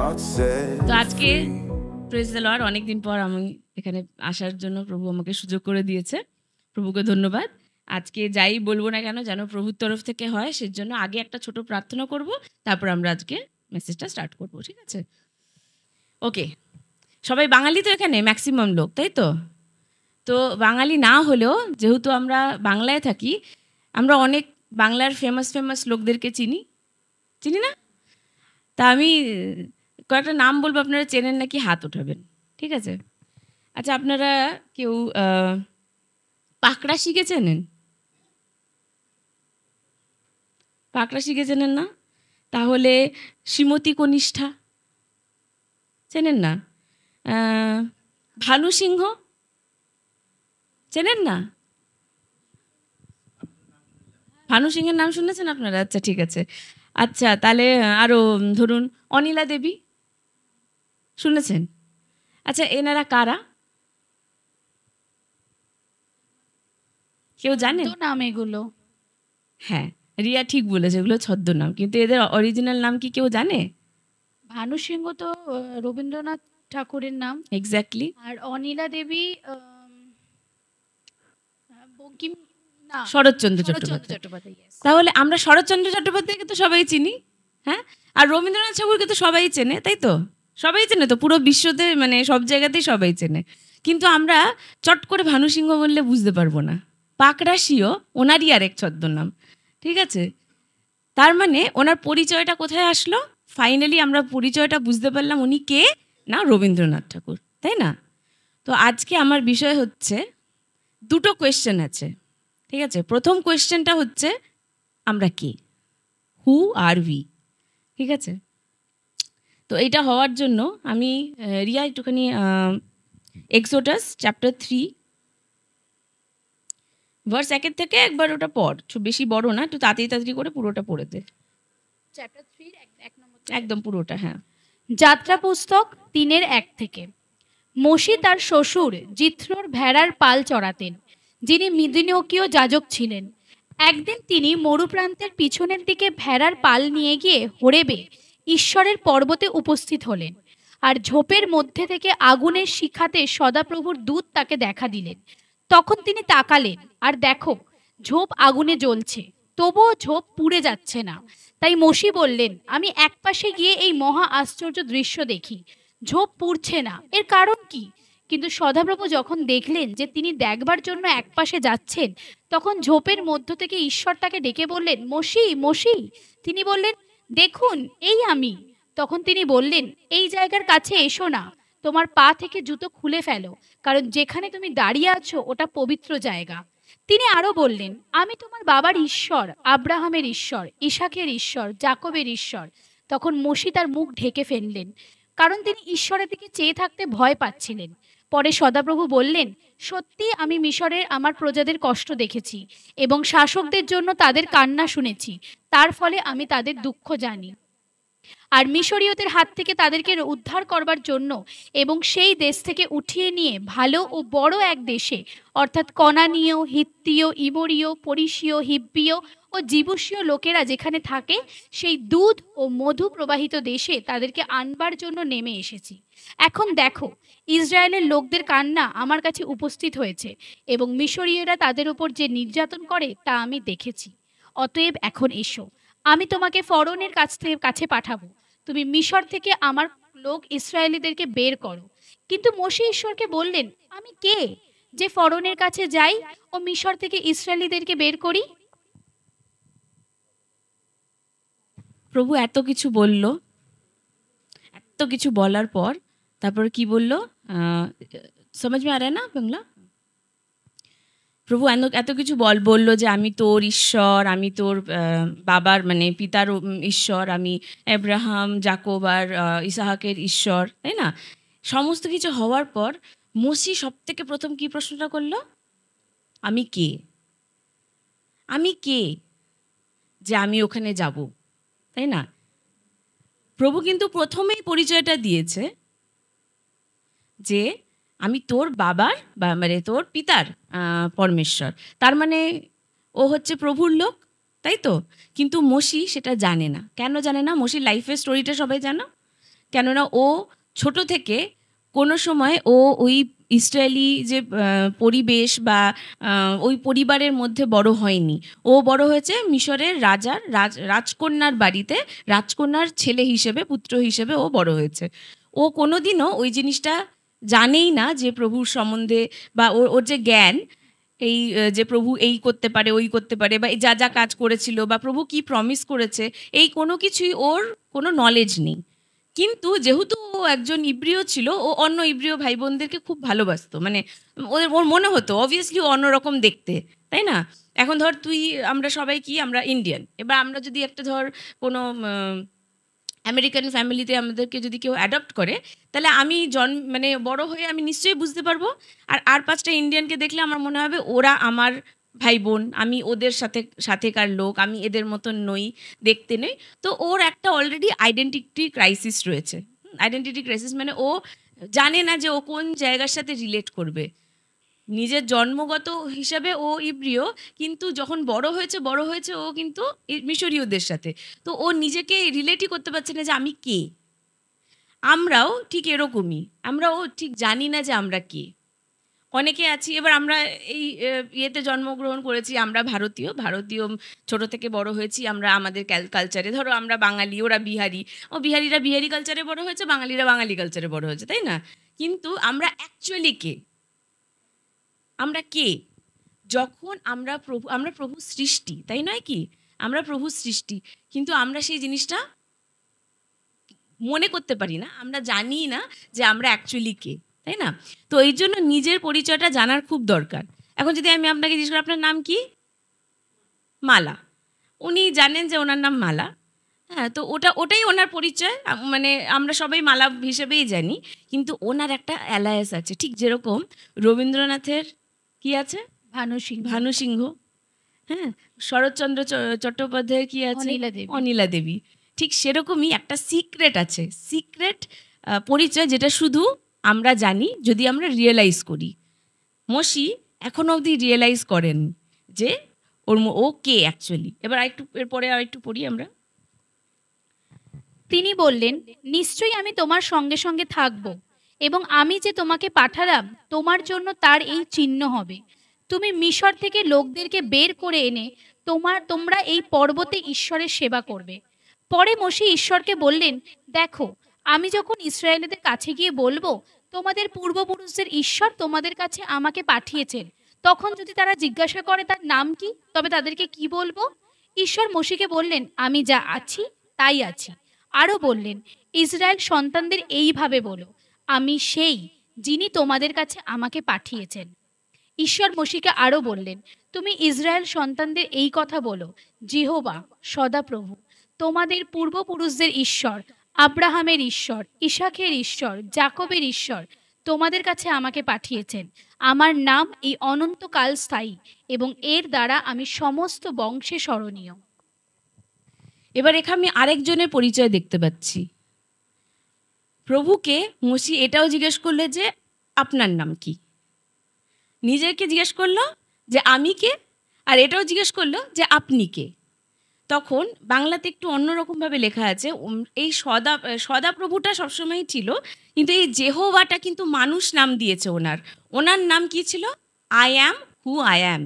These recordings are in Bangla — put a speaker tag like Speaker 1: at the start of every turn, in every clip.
Speaker 1: তো আজকে প্রেজ দ্য লর্ড, অনেকদিন পর আমি এখানে আসার জন্য প্রভু আমাকে সুযোগ করে দিয়েছে। প্রভুকে ধন্যবাদ। আজকে যাই বলবো না কেন যেন প্রভুর তরফ থেকে হয়, সেজন্য আগে একটা ছোট প্রার্থনা করব, তারপর আমরা আজকে মেসেজটা স্টার্ট করব। ঠিক আছে? ওকে, সবাই বাঙালি তো এখানে ম্যাক্সিমাম লোক, তাই তো? তো বাঙালি না হলেও যেহেতু আমরা বাংলায় থাকি, আমরা অনেক বাংলার ফেমাস লোকদেরকে চিনি না? তা আমি কয়েকটা নাম বলবো, আপনারা চেনেন নাকি হাত উঠাবেন। ঠিক আছে? আচ্ছা, আপনারা কেউ পাকড়া শিখে চেনেন? পাকড়া শিখে চেনেন না? তাহলে শ্রীমতী কনিষ্ঠা চেনেন না? ভানু সিংহ চেনেন না? ভানু সিংহের নাম শুনেছেন আপনারা? আচ্ছা, ঠিক আছে। আচ্ছা, তাহলে আরও ধরুন অনিলা দেবী শুনেছেন? আচ্ছা, এনারা কারা? কেউ জানেন
Speaker 2: নাম এগুলো?
Speaker 1: হ্যাঁ, রিয়া ঠিক বলেছে, এগুলো ছদ্মনাম, কিন্তু এদের অরিজিনাল নাম কি কেউ জানে?
Speaker 2: ভানু সিংহ তো রবীন্দ্রনাথ ঠাকুরের নাম।
Speaker 1: এক্স্যাক্টলি।
Speaker 2: আর অনিলা দেবী বঙ্কিম না,
Speaker 1: শরৎচন্দ্র চট্টোপাধ্যায়। তাহলে আমরা শরৎচন্দ্র চট্টোপাধ্যায়কে তো সবাই চিনি, হ্যাঁ? আর রবীন্দ্রনাথ ঠাকুরকে তো সবাই চেনে, তাই তো? সবাই চেনে তো, পুরো বিশ্বতে, মানে সব জায়গাতেই সবাই চেনে। কিন্তু আমরা চট করে ভানু সিংহ বললে বুঝতে পারবো না। পাকড়াশিও ওনারই আরেক ছদ্মনাম। ঠিক আছে? তার মানে ওনার পরিচয়টা কোথায় আসলো? ফাইনালি আমরা পরিচয়টা বুঝতে পারলাম, উনি কে না রবীন্দ্রনাথ ঠাকুর, তাই না? তো আজকে আমার বিষয় হচ্ছে, দুটো কোয়েশ্চেন আছে। ঠিক আছে? প্রথম কোয়েশ্চেনটা হচ্ছে আমরা কে, হু আর উই। ঠিক আছে? তো এইটা হওয়ার জন্য আমি রিয়া একটুখানি এক্সোডাস চ্যাপ্টার 3 ভার্স 1 থেকে একবার ওটা পড়, বেশি বড় না, একটু তাড়াতাড়ি করে পুরোটা পড়ে দে।
Speaker 2: চ্যাপ্টার 3 এক নম্বর
Speaker 1: একদম পুরোটা, হ্যাঁ।
Speaker 2: যাত্রা পুস্তক 3:1 থেকে। মোশি তার শ্বশুর জিথ্রোর ভেড়ার পাল চড়াতেন, যিনি মিদিনীয় যাজক ছিলেন। একদিন তিনি মরুপ্রান্তের পিছনের দিকে ভেড়ার পাল নিয়ে গিয়ে হোরেবে ঈশ্বরের পর্বতে উপস্থিত হলেন। আর ঝোপের মধ্যে থেকে আগুনের শিখাতে সদাপ্রভুর দূত তাকে দেখা দিলেন। তখন তিনি তাকালেন, আর দেখো, ঝোপ আগুনে জ্বলছে, তবুও ঝোপ পুড়ে যাচ্ছে না। তাই মোশি বললেন, আমি একপাশে গিয়ে এই মহা আশ্চর্য দৃশ্য দেখি, ঝোপ পুড়ছে না, এর কারণ কি? কিন্তু সদাপ্রভু যখন দেখলেন যে তিনি দেখবার জন্য একপাশে যাচ্ছেন, তখন ঝোপের মধ্য থেকে ঈশ্বর তাকে ডেকে বললেন, মোশি, মোশি। তিনি বললেন, দেখুন, এই আমি। তখন তিনি বললেন, এই জায়গার কাছে এসো না, তোমার পা থেকে জুতো খুলে ফেলো, কারণ যেখানে তুমি দাঁড়িয়ে আছো ওটা পবিত্র জায়গা। তিনি আরো বললেন, আমি তোমার বাবার ঈশ্বর, আব্রাহামের ঈশ্বর, ইসাকের ঈশ্বর, জাকবের ঈশ্বর। তখন মোশি তার মুখ ঢেকে ফেললেন, কারণ তিনি ঈশ্বরের দিকে চেয়ে থাকতে ভয় পাচ্ছিলেন। পরে সদাপ্রভু বললেন, সত্যি আমি মিশরের আমার প্রজাদের কষ্ট দেখেছি এবং শাসকদের জন্য তাদের কান্না শুনেছি, তার ফলে আমি তাদের দুঃখ জানি। আর মিশরীয়দের হাত থেকে তাদেরকে উদ্ধার করবার জন্য এবং সেই দেশ থেকে উঠিয়ে নিয়ে ভালো ও বড় এক দেশে, অর্থাৎ কনানীয়, হিত্তীয়, ইমরীয়, পরিসীয়, হিব্বীয় ও জিবুসীয় লোকেরা যেখানে থাকে, সেই দুধ ও মধু প্রবাহিত দেশে তাদেরকে আনবার জন্য নেমে এসেছি। এখন দেখো, ইসরায়েলের লোকদের কান্না আমার কাছে উপস্থিত হয়েছে এবং মিশরীয়রা তাদের উপর যে নির্যাতন করে তা আমি দেখেছি। অতএব এখন এসো, আমি তোমাকে ফরৌনের কাছে পাঠাবো, তুমি মিশর থেকে আমার লোক ইসরায়েলীদেরকে বের করো। কিন্তু মোশে ঈশ্বরকে বললেন, আমি কে যে ফরৌনের কাছে যাই ও মিশর থেকে ইসরায়েলীদেরকে বের করি?
Speaker 1: প্রভু এত কিছু বলল, এত কিছু বলার পর তারপর কি বলল? সমাজ মে আ রা না বাংলা? প্রভু এত কিছু বললো যে আমি তোর ঈশ্বর, আমি তোর বাবার মানে পিতার ঈশ্বর, আমি আব্রাহাম, জাকব আর ইসাহাকের ঈশ্বর, তাই না? সমস্ত কিছু হওয়ার পর মোশি সব থেকে প্রথম কি প্রশ্নটা করলো? আমি কে? আমি কে যে আমি ওখানে যাব, তাই না? প্রভু কিন্তু প্রথমেই পরিচয়টা দিয়েছে যে আমি তোর বাবার বা মানে তোর পিতার পরমেশ্বর। তার মানে ও হচ্ছে প্রভুর লোক, তাই তো? কিন্তু মোশি সেটা জানে না। কেন জানে না? মোশির লাইফের স্টোরিটা সবাই জানো? কেননা ও ছোট থেকে কোনো সময় ও ওই ইসরায়েলি যে পরিবেশ বা ওই পরিবারের মধ্যে বড় হয়নি। ও বড় হয়েছে মিশরের রাজকন্যার বাড়িতে, রাজকন্যার ছেলে হিসেবে, পুত্র হিসেবে ও বড় হয়েছে। ও কোনোদিনও ওই জিনিসটা জানেই না যে প্রভুর সম্বন্ধে, বা ওর যে জ্ঞান, এই যে প্রভু এই করতে পারে, ওই করতে পারে, বা যা যা কাজ করেছিল, বা প্রভু কি প্রমিস করেছে, এই কোনো কিছুই ওর কোনো নলেজ নেই। কিন্তু যেহেতু ও একজন ইব্রিয় ছিল, ও অন্য ইব্রিয় ভাই বোনদেরকে খুব ভালোবাসতো, মানে ওর মনে হতো অবভিয়াসলি ও অন্যরকম দেখতে, তাই না? এখন ধর তুই, আমরা সবাই কি, আমরা ইন্ডিয়ান, এবার আমরা যদি একটা ধর কোনো আমেরিকান ফ্যামিলিতে আমাদেরকে যদি কেউ অ্যাডপ্ট করে, তাহলে আমি মানে বড় হয়ে আমি নিশ্চয়ই বুঝতে পারবো, আর 5টা ইন্ডিয়ানকে দেখলে আমার মনে হবে ওরা আমার ভাই বোন, আমি ওদের সাথেকার লোক, আমি এদের মতন নই, দেখতে নই। তো ওর একটা অলরেডি আইডেন্টিটি ক্রাইসিস রয়েছে। আইডেন্টিটি ক্রাইসিস মানে ও জানে না যে ও কোন জায়গার সাথে রিলেট করবে। নিজের জন্মগত হিসাবে ও ইব্রিয়, কিন্তু যখন বড় হয়েছে ও কিন্তু মিশরীয়দের সাথে। তো ও নিজেকে রিলেটই করতে পারছে না যে আমি কে। আমরাও ঠিক এরকমই, আমরাও ঠিক জানি না যে আমরা কে। অনেকে আছি, এবার আমরা এই ইয়েতে জন্মগ্রহণ করেছি, আমরা ভারতীয়, ছোট থেকে বড় হয়েছি আমরা আমাদের কালচারে। ধরো আমরা বাঙালি, ওরা বিহারি, ও বিহারিরা বিহারি কালচারে বড় হয়েছে, বাঙালিরা বাঙালি কালচারে বড় হয়েছে, তাই না? কিন্তু আমরা অ্যাকচুয়ালি কে? আমরা কে? যখন আমরা প্রভু সৃষ্টি, তাই নয় কি? আমরা প্রভু সৃষ্টি, কিন্তু আমরা সেই জিনিসটা মনে করতে পারি না, আমরা জানি না যে আমরা অ্যাকচুয়ালি কে, তাই না? তো এই জন্য নিজের পরিচয়টা জানার খুব দরকার। এখন যদি আমি আপনাকে জিজ্ঞেস করি আপনার নাম কি? মালা। উনি জানেন যে ওনার নাম মালা। হ্যাঁ, তো ওটাই ওনার পরিচয়। মানে আমরা সবাই মালা হিসেবেই জানি, কিন্তু ওনার একটা অ্যালায়েন্স আছে। ঠিক যেরকম রবীন্দ্রনাথের কি আছে? ভানু সিংহ। হ্যাঁ, শরৎচন্দ্র চট্টোপাধ্যায়ের কি আছে? অনিলা দেবী। ঠিক সেরকমই একটা সিক্রেট আছে, সিক্রেট পরিচয়, যেটা শুধু আমরা জানি যদি আমরা রিয়েলাইজ করি। মসি এখনো অবধি রিয়েলাইজ করেন যে ও কে অ্যাকচুয়ালি। এবার এরপরে আর একটু পড়ি আমরা।
Speaker 2: তিনি বললেন, নিশ্চয়ই আমি তোমার সঙ্গে সঙ্গে থাকব, এবং আমি যে তোমাকে পাঠালাম তোমার জন্য তার এই চিহ্ন হবে। তুমি মিশর থেকে লোকদেরকে বের করে এনে তোমরা এই পর্বতে ঈশ্বরের সেবা করবে। পরে মোশে ঈশ্বরকে বললেন, দেখো, আমি যখন ইসরায়েলদের কাছে গিয়ে বলবো তোমাদের পূর্বপুরুষদের ঈশ্বর তোমাদের কাছে আমাকে পাঠিয়েছেন, তখন যদি তারা জিজ্ঞাসা করে তার নাম কি, তবে তাদেরকে কি বলবো? ঈশ্বর মোশেকে বললেন, আমি যা আছি তাই আছি। আরও বললেন, ইসরায়েল সন্তানদের এইভাবে বলো, আমি সেই যিনি তোমাদের কাছে আমাকে পাঠিয়েছেন। ঈশ্বর মোশিকে আরও বললেন, তুমি ইসরায়েল সন্তানদের এই কথা বলো, জিহোবা সদাপ্রভু, তোমাদের পূর্বপুরুষদের ঈশ্বর, আব্রাহামের ঈশ্বর, ইসাখের ঈশ্বর, জাকবের ঈশ্বর, তোমাদের কাছে আমাকে পাঠিয়েছেন। আমার নাম এই অনন্তকাল স্থায়ী, এবং এর দ্বারা আমি সমস্ত বংশে স্মরণীয়।
Speaker 1: এবার এখানে আমি আরেকজনের পরিচয় দেখতে পাচ্ছি। প্রভুকে মসি এটাও জিজ্ঞেস করলে যে আপনার নাম কি। নিজেকে জিজ্ঞেস করলো যে আমি কে, আর এটাও জিজ্ঞেস করলো যে আপনি কে। তখন বাংলাতে একটু অন্যরকমভাবে লেখা আছে। এই সদাপ্রভুটা সবসময়ই ছিল, কিন্তু এই জেহোভাটা কিন্তু মানুষ নাম দিয়েছে ওনার নাম কি ছিল? I am who I am,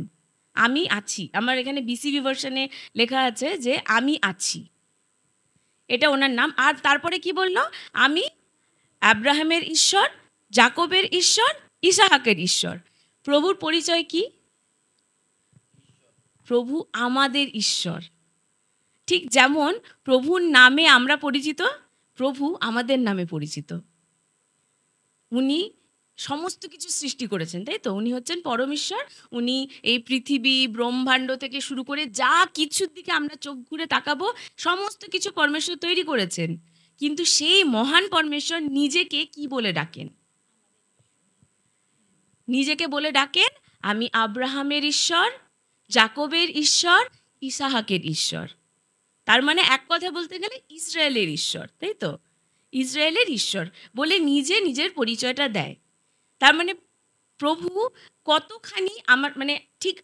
Speaker 1: আমি আছি। আমার এখানে বিসিবি ভার্সনে লেখা আছে যে আমি আছি, এটা ওনার নাম। আর তারপরে কি বললো? আমি আব্রাহামের ঈশ্বর, জাকবের ঈশ্বর, ইসাহাকের ঈশ্বর। প্রভুর পরিচয় কি? প্রভু আমাদের ঈশ্বর। ঠিক যেমন প্রভুর নামে আমরা পরিচিত, প্রভু আমাদের নামে পরিচিত। উনি সমস্ত কিছু সৃষ্টি করেছেন, তাই তো? উনি হচ্ছেন পরমেশ্বর। উনি এই পৃথিবী, ব্রহ্মাণ্ড থেকে শুরু করে যা কিছুর দিকে আমরা চোখ ঘুরে তাকাবো, সমস্ত কিছু পরমেশ্বর তৈরি করেছেন। কিন্তু সেই মহান পরমেশ্বর নিজেকে কি বলে ডাকেন? নিজেকে বলে ডাকেন, আমি আব্রাহামের ঈশ্বর, জাকবের ঈশ্বর, ইসাহাকের ঈশ্বর। তার মানে এক কথা বলতে গেলে ইসরায়েলের ঈশ্বর, তাই তো? ইসরায়েলের ঈশ্বর বলে নিজের পরিচয়টা দেয়। তার মানে প্রভু কতখানি ঠিক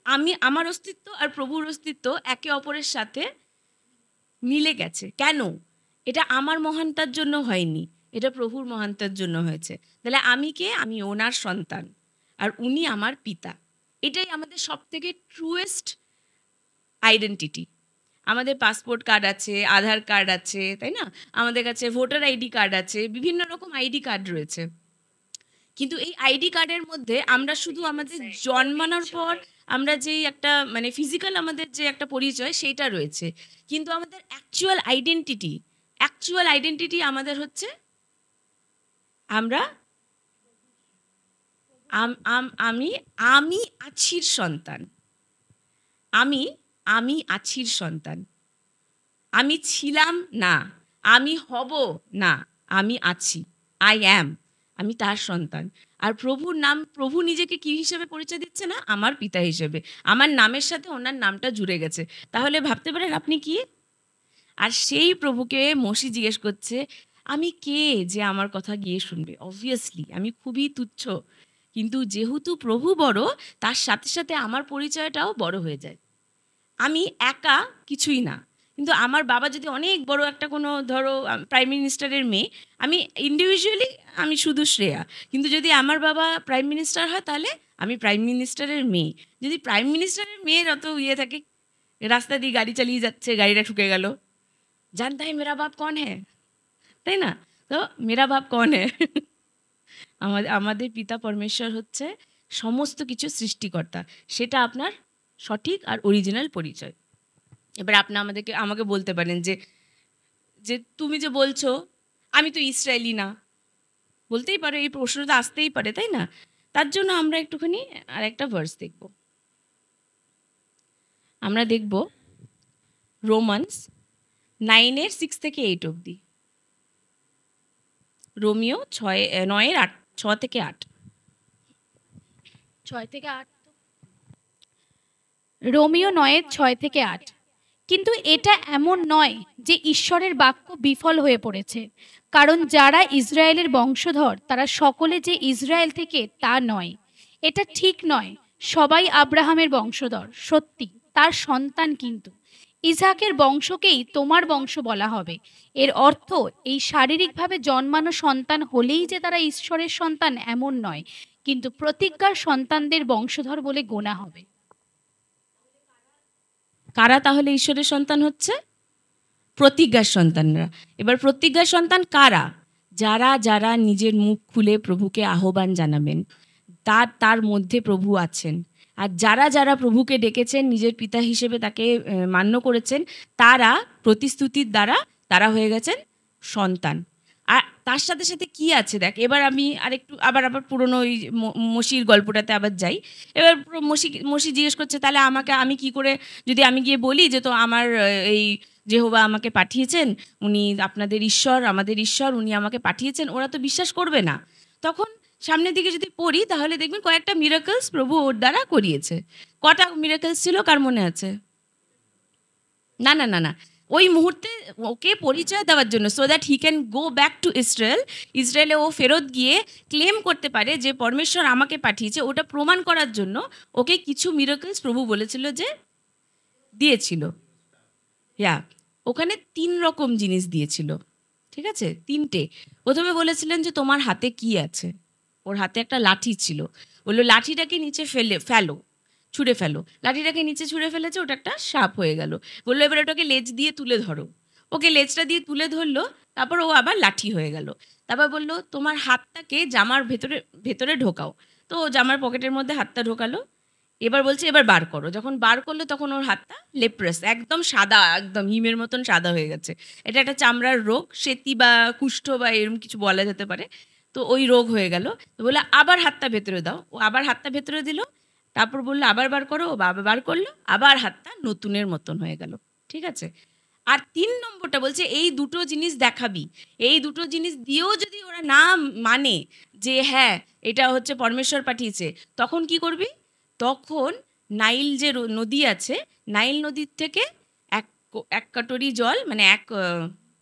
Speaker 1: আমার অস্তিত্ব আর প্রভুর অস্তিত্ব একে অপরের সাথে মিলে গেছে। কেন? এটা আমার মহানতার জন্য হয়নি, এটা প্রভুর মহানতার জন্য হয়েছে। তাহলে আমি কে? আমি ওনার সন্তান, আর উনি আমার পিতা। এটাই আমাদের সবথেকে ট্রুয়েস্ট আইডেন্টিটি। আমাদের পাসপোর্ট কার্ড আছে, আধার কার্ড আছে, তাই না? আমাদের কাছে ভোটার আইডি কার্ড আছে, বিভিন্ন রকম আইডি কার্ড রয়েছে। কিন্তু এই আইডি কার্ডের মধ্যে আমরা শুধু আমাদের জন্মানোর পর আমরা যেই একটা মানে ফিজিক্যাল আমাদের যে একটা পরিচয় সেইটা রয়েছে, কিন্তু আমাদের অ্যাকচুয়াল আইডেন্টিটি আমাদের হচ্ছে আমরা আমি আমি আছির সন্তান। আমি আছির সন্তান। আমি ছিলাম না, আমি হব না, আমি আছি, আই অ্যাম, আমি তার সন্তান। আর প্রভুর নাম, প্রভু নিজেকে কি হিসেবে পরিচয় দিচ্ছে না? আমার পিতা হিসেবে। আমার নামের সাথে ওনার নামটা জুড়ে গেছে। তাহলে ভাবতে পারেন আপনি কি? আর সেই প্রভুকে মসি জিজ্ঞেস করছে, আমি কে যে আমার কথা গিয়ে শুনবে? অবভিয়াসলি আমি খুবই তুচ্ছ, কিন্তু যেহেতু প্রভু বড়, তার সাথে সাথে আমার পরিচয়টাও বড় হয়ে যায়। আমি একা কিছুই না, কিন্তু আমার বাবা যদি অনেক বড় একটা কোনো ধরো প্রাইম মিনিস্টারের মেয়ে, আমি ইন্ডিভিজুয়ালি আমি শুধু শ্রেয়া, কিন্তু যদি আমার বাবা প্রাইম মিনিস্টার হয় তাহলে আমি প্রাইম মিনিস্টারের মেয়ে। যদি প্রাইম মিনিস্টারের মেয়ের অত ইয়ে থাকে, রাস্তা দিয়ে গাড়ি চালিয়ে যাচ্ছে, গাড়িটা ঠুকে গেল, জানতা है मेरा बाप कौन है, তাই না? তো মেরা বাপ কন হ্যাঁ? আমাদের পিতা পরমেশ্বর হচ্ছে সমস্ত কিছু সৃষ্টিকর্তা। সেটা আপনার সঠিক আর অরিজিনাল পরিচয়। এবার আপনি আমাকে বলতে পারেন যে যে তুমি যে বলছো আমি তো ইসরায়েলি না, বলতেই পারো, এই প্রশ্নটা আসতেই পারে, তাই না? তার জন্য আমরা একটুখানি আর একটা ভার্স দেখব। আমরা দেখব রোমান্স 9-এর 6 থেকে 8 অবধি। রোমিও 9-এর 6 থেকে 8।
Speaker 2: 6 থেকে 8। রোমিও 9-এর 6 থেকে 8। কিন্তু এটা এমন নয় যে ঈশ্বরের বাক্য বিফল হয়ে পড়েছে, কারণ যারা ইসরায়েলের বংশধর তারা সকলে যে ইসরায়েল থেকে তা নয়। এটা ঠিক নয়। সবাই আব্রাহামের বংশধর সত্যি, তার সন্তান কিন্তু ইসহাকের বংশকেই তোমার বংশ বলা হবে। এর অর্থ এই শারীরিকভাবে জন্মানো সন্তান হলেই যে তারা ঈশ্বরের সন্তান এমন নয়, কিন্তু প্রতিজ্ঞার সন্তানদের বংশধর বলে গোনা হবে।
Speaker 1: কারা তাহলে ঈশ্বরের সন্তান হচ্ছে? প্রতিজ্ঞার সন্তানরা। এবার প্রতিজ্ঞার সন্তান কারা? যারা যারা নিজের মুখ খুলে প্রভুকে আহ্বান জানাবেন, তার মধ্যে প্রভু আছেন। আর যারা যারা প্রভুকে ডেকেছেন, নিজের পিতা হিসেবে তাকে মান্য করেছেন, তারা প্রতিস্তুতির দ্বারা তারা হয়ে গেছেন সন্তান। আর তার সাথে সাথে কি আছে দেখ, এবার আমি আবার পুরনো ওই মসির গল্পটাতে আবার যাই। এবার মসি জিজ্ঞেস করছে, তাহলে আমি কি করে, যদি আমি গিয়ে বলি যে তো আমার এই যেহোবা আমাকে পাঠিয়েছেন, উনি আপনাদের ঈশ্বর, আমাদের ঈশ্বর, উনি আমাকে পাঠিয়েছেন, ওরা তো বিশ্বাস করবে না। তখন সামনের দিকে যদি পড়ি তাহলে দেখবেন কয়েকটা মিরাকলস প্রভু ওর দ্বারা করিয়েছে। কটা মিরাকলস ছিল, কার মনে আছে? না না না না, ওই মুহূর্তে ওকে পরিচয় দেওয়ার জন্য, so that he can go back to ইসরায়েলে ও ফেরত গিয়ে ক্লেম করতে পারে যে পরমেশ্বর আমাকে পাঠিয়েছে, ওটা প্রমাণ করার জন্য ওকে কিছু মিরাকলস প্রভু বলেছিল যে দিয়েছিল। ওখানে 3 রকম জিনিস দিয়েছিল, ঠিক আছে? 3টে। প্রথমে বলেছিলেন যে তোমার হাতে কি আছে? ওর হাতে একটা লাঠি ছিল, বললো লাঠিটাকে নিচে ছুঁড়ে ফেলো। লাঠিটাকে নিচে ছুঁড়ে ফেলেছে, ওটা একটা সাপ হয়ে গেল। বললো এবার ওটাকে লেজ দিয়ে তুলে ধরো। ওকে লেজটা দিয়ে তুলে ধরলো, তারপর ও আবার লাঠি হয়ে গেল। তারপর বললো তোমার হাতটাকে জামার ভেতরে ঢোকাও। তো জামার পকেটের মধ্যে হাতটা ঢোকালো। এবার বলছে এবার বার করো। যখন বার করলো তখন ওর হাতটা লেপ্রাস, একদম সাদা, একদম হিমের মতন সাদা হয়ে গেছে। এটা একটা চামড়ার রোগ, সেতি বা কুষ্ঠ বা এরকম কিছু বলা যেতে পারে। তো ওই রোগ হয়ে গেল। তো বললো আবার হাতটা ভেতরে দাও। ও আবার হাতটা ভেতরে দিল। তারপর বললো আবার বার করো। ও আবার বার করলো, আবার হাতটা নতুনের মতন হয়ে গেল। ঠিক আছে? আর 3 নম্বরটা বলছে এই দুটো জিনিস দেখাবি। এই দুটো জিনিস দিয়েও যদি ওরা না মানে যে হ্যাঁ এটা হচ্ছে পরমেশ্বর পাঠিয়েছে, তখন কি করবি? তখন নাইল যে নদী আছে, নাইল নদীর থেকে এক কাটরি জল, মানে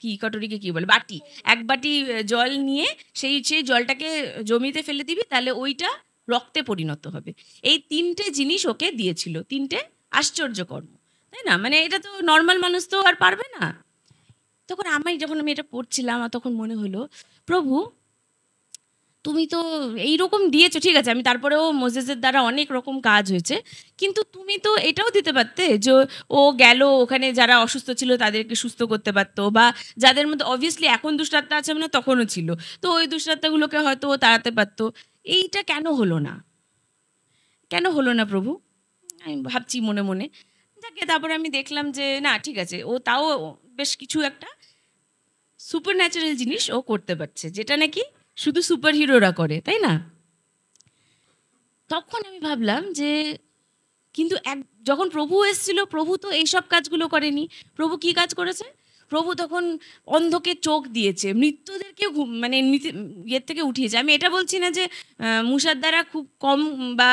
Speaker 1: কি কাটরিকে কি বলে, বাটি, 1 বাটি জল নিয়ে সেই জলটাকে জমিতে ফেলে দিবি, তাহলে ওইটা রক্তে পরিণত হবে। এই 3টে জিনিস ওকে দিয়েছিল, 3টে আশ্চর্য কর্ম, তাই না? মানে এটা তো নর্মাল মানুষ তো আর পারবে না। তখন যখন আমি এটা পড়ছিলাম, আমার তখন মনে হলো, প্রভু তুমি তো এইরকম দিয়েছো, ঠিক আছে, আমি তারপরেও মোজেসের দ্বারা অনেক রকম কাজ হয়েছে, কিন্তু তুমি তো এটাও দিতে পারতে যে ও গেল ওখানে যারা অসুস্থ ছিল তাদেরকে সুস্থ করতে পারতো, বা যাদের মধ্যে অবভিয়াসলি এখন দুষ্টাত্মা আছে মানে তখনও ছিল, তো ওই দুষ্টাত্মাগুলোকে হয়তো ও তাড়াতে পারতো। এইটা কেন হলো না, কেন হলো না প্রভু? আমি ভাবছি মনে মনে। যাকে তারপরে আমি দেখলাম যে না, ঠিক আছে, ও তাও বেশ কিছু একটা সুপার ন্যাচারাল জিনিস ও করতে পারছে, যেটা নাকি শুধু সুপার হিরোরা করে, তাই না? তখন আমি ভাবলাম যে কিন্তু যখন প্রভু এসেছিল, প্রভু তো এইসব কাজগুলো করেনি। প্রভু কি কাজ করেছে? প্রভু তখন অন্ধকে চোখ দিয়েছে, মৃত্যুদেরকে মানে ইয়ের থেকে উঠিয়েছে। আমি এটা বলছি না যে মুসার দ্বারা খুব কম বা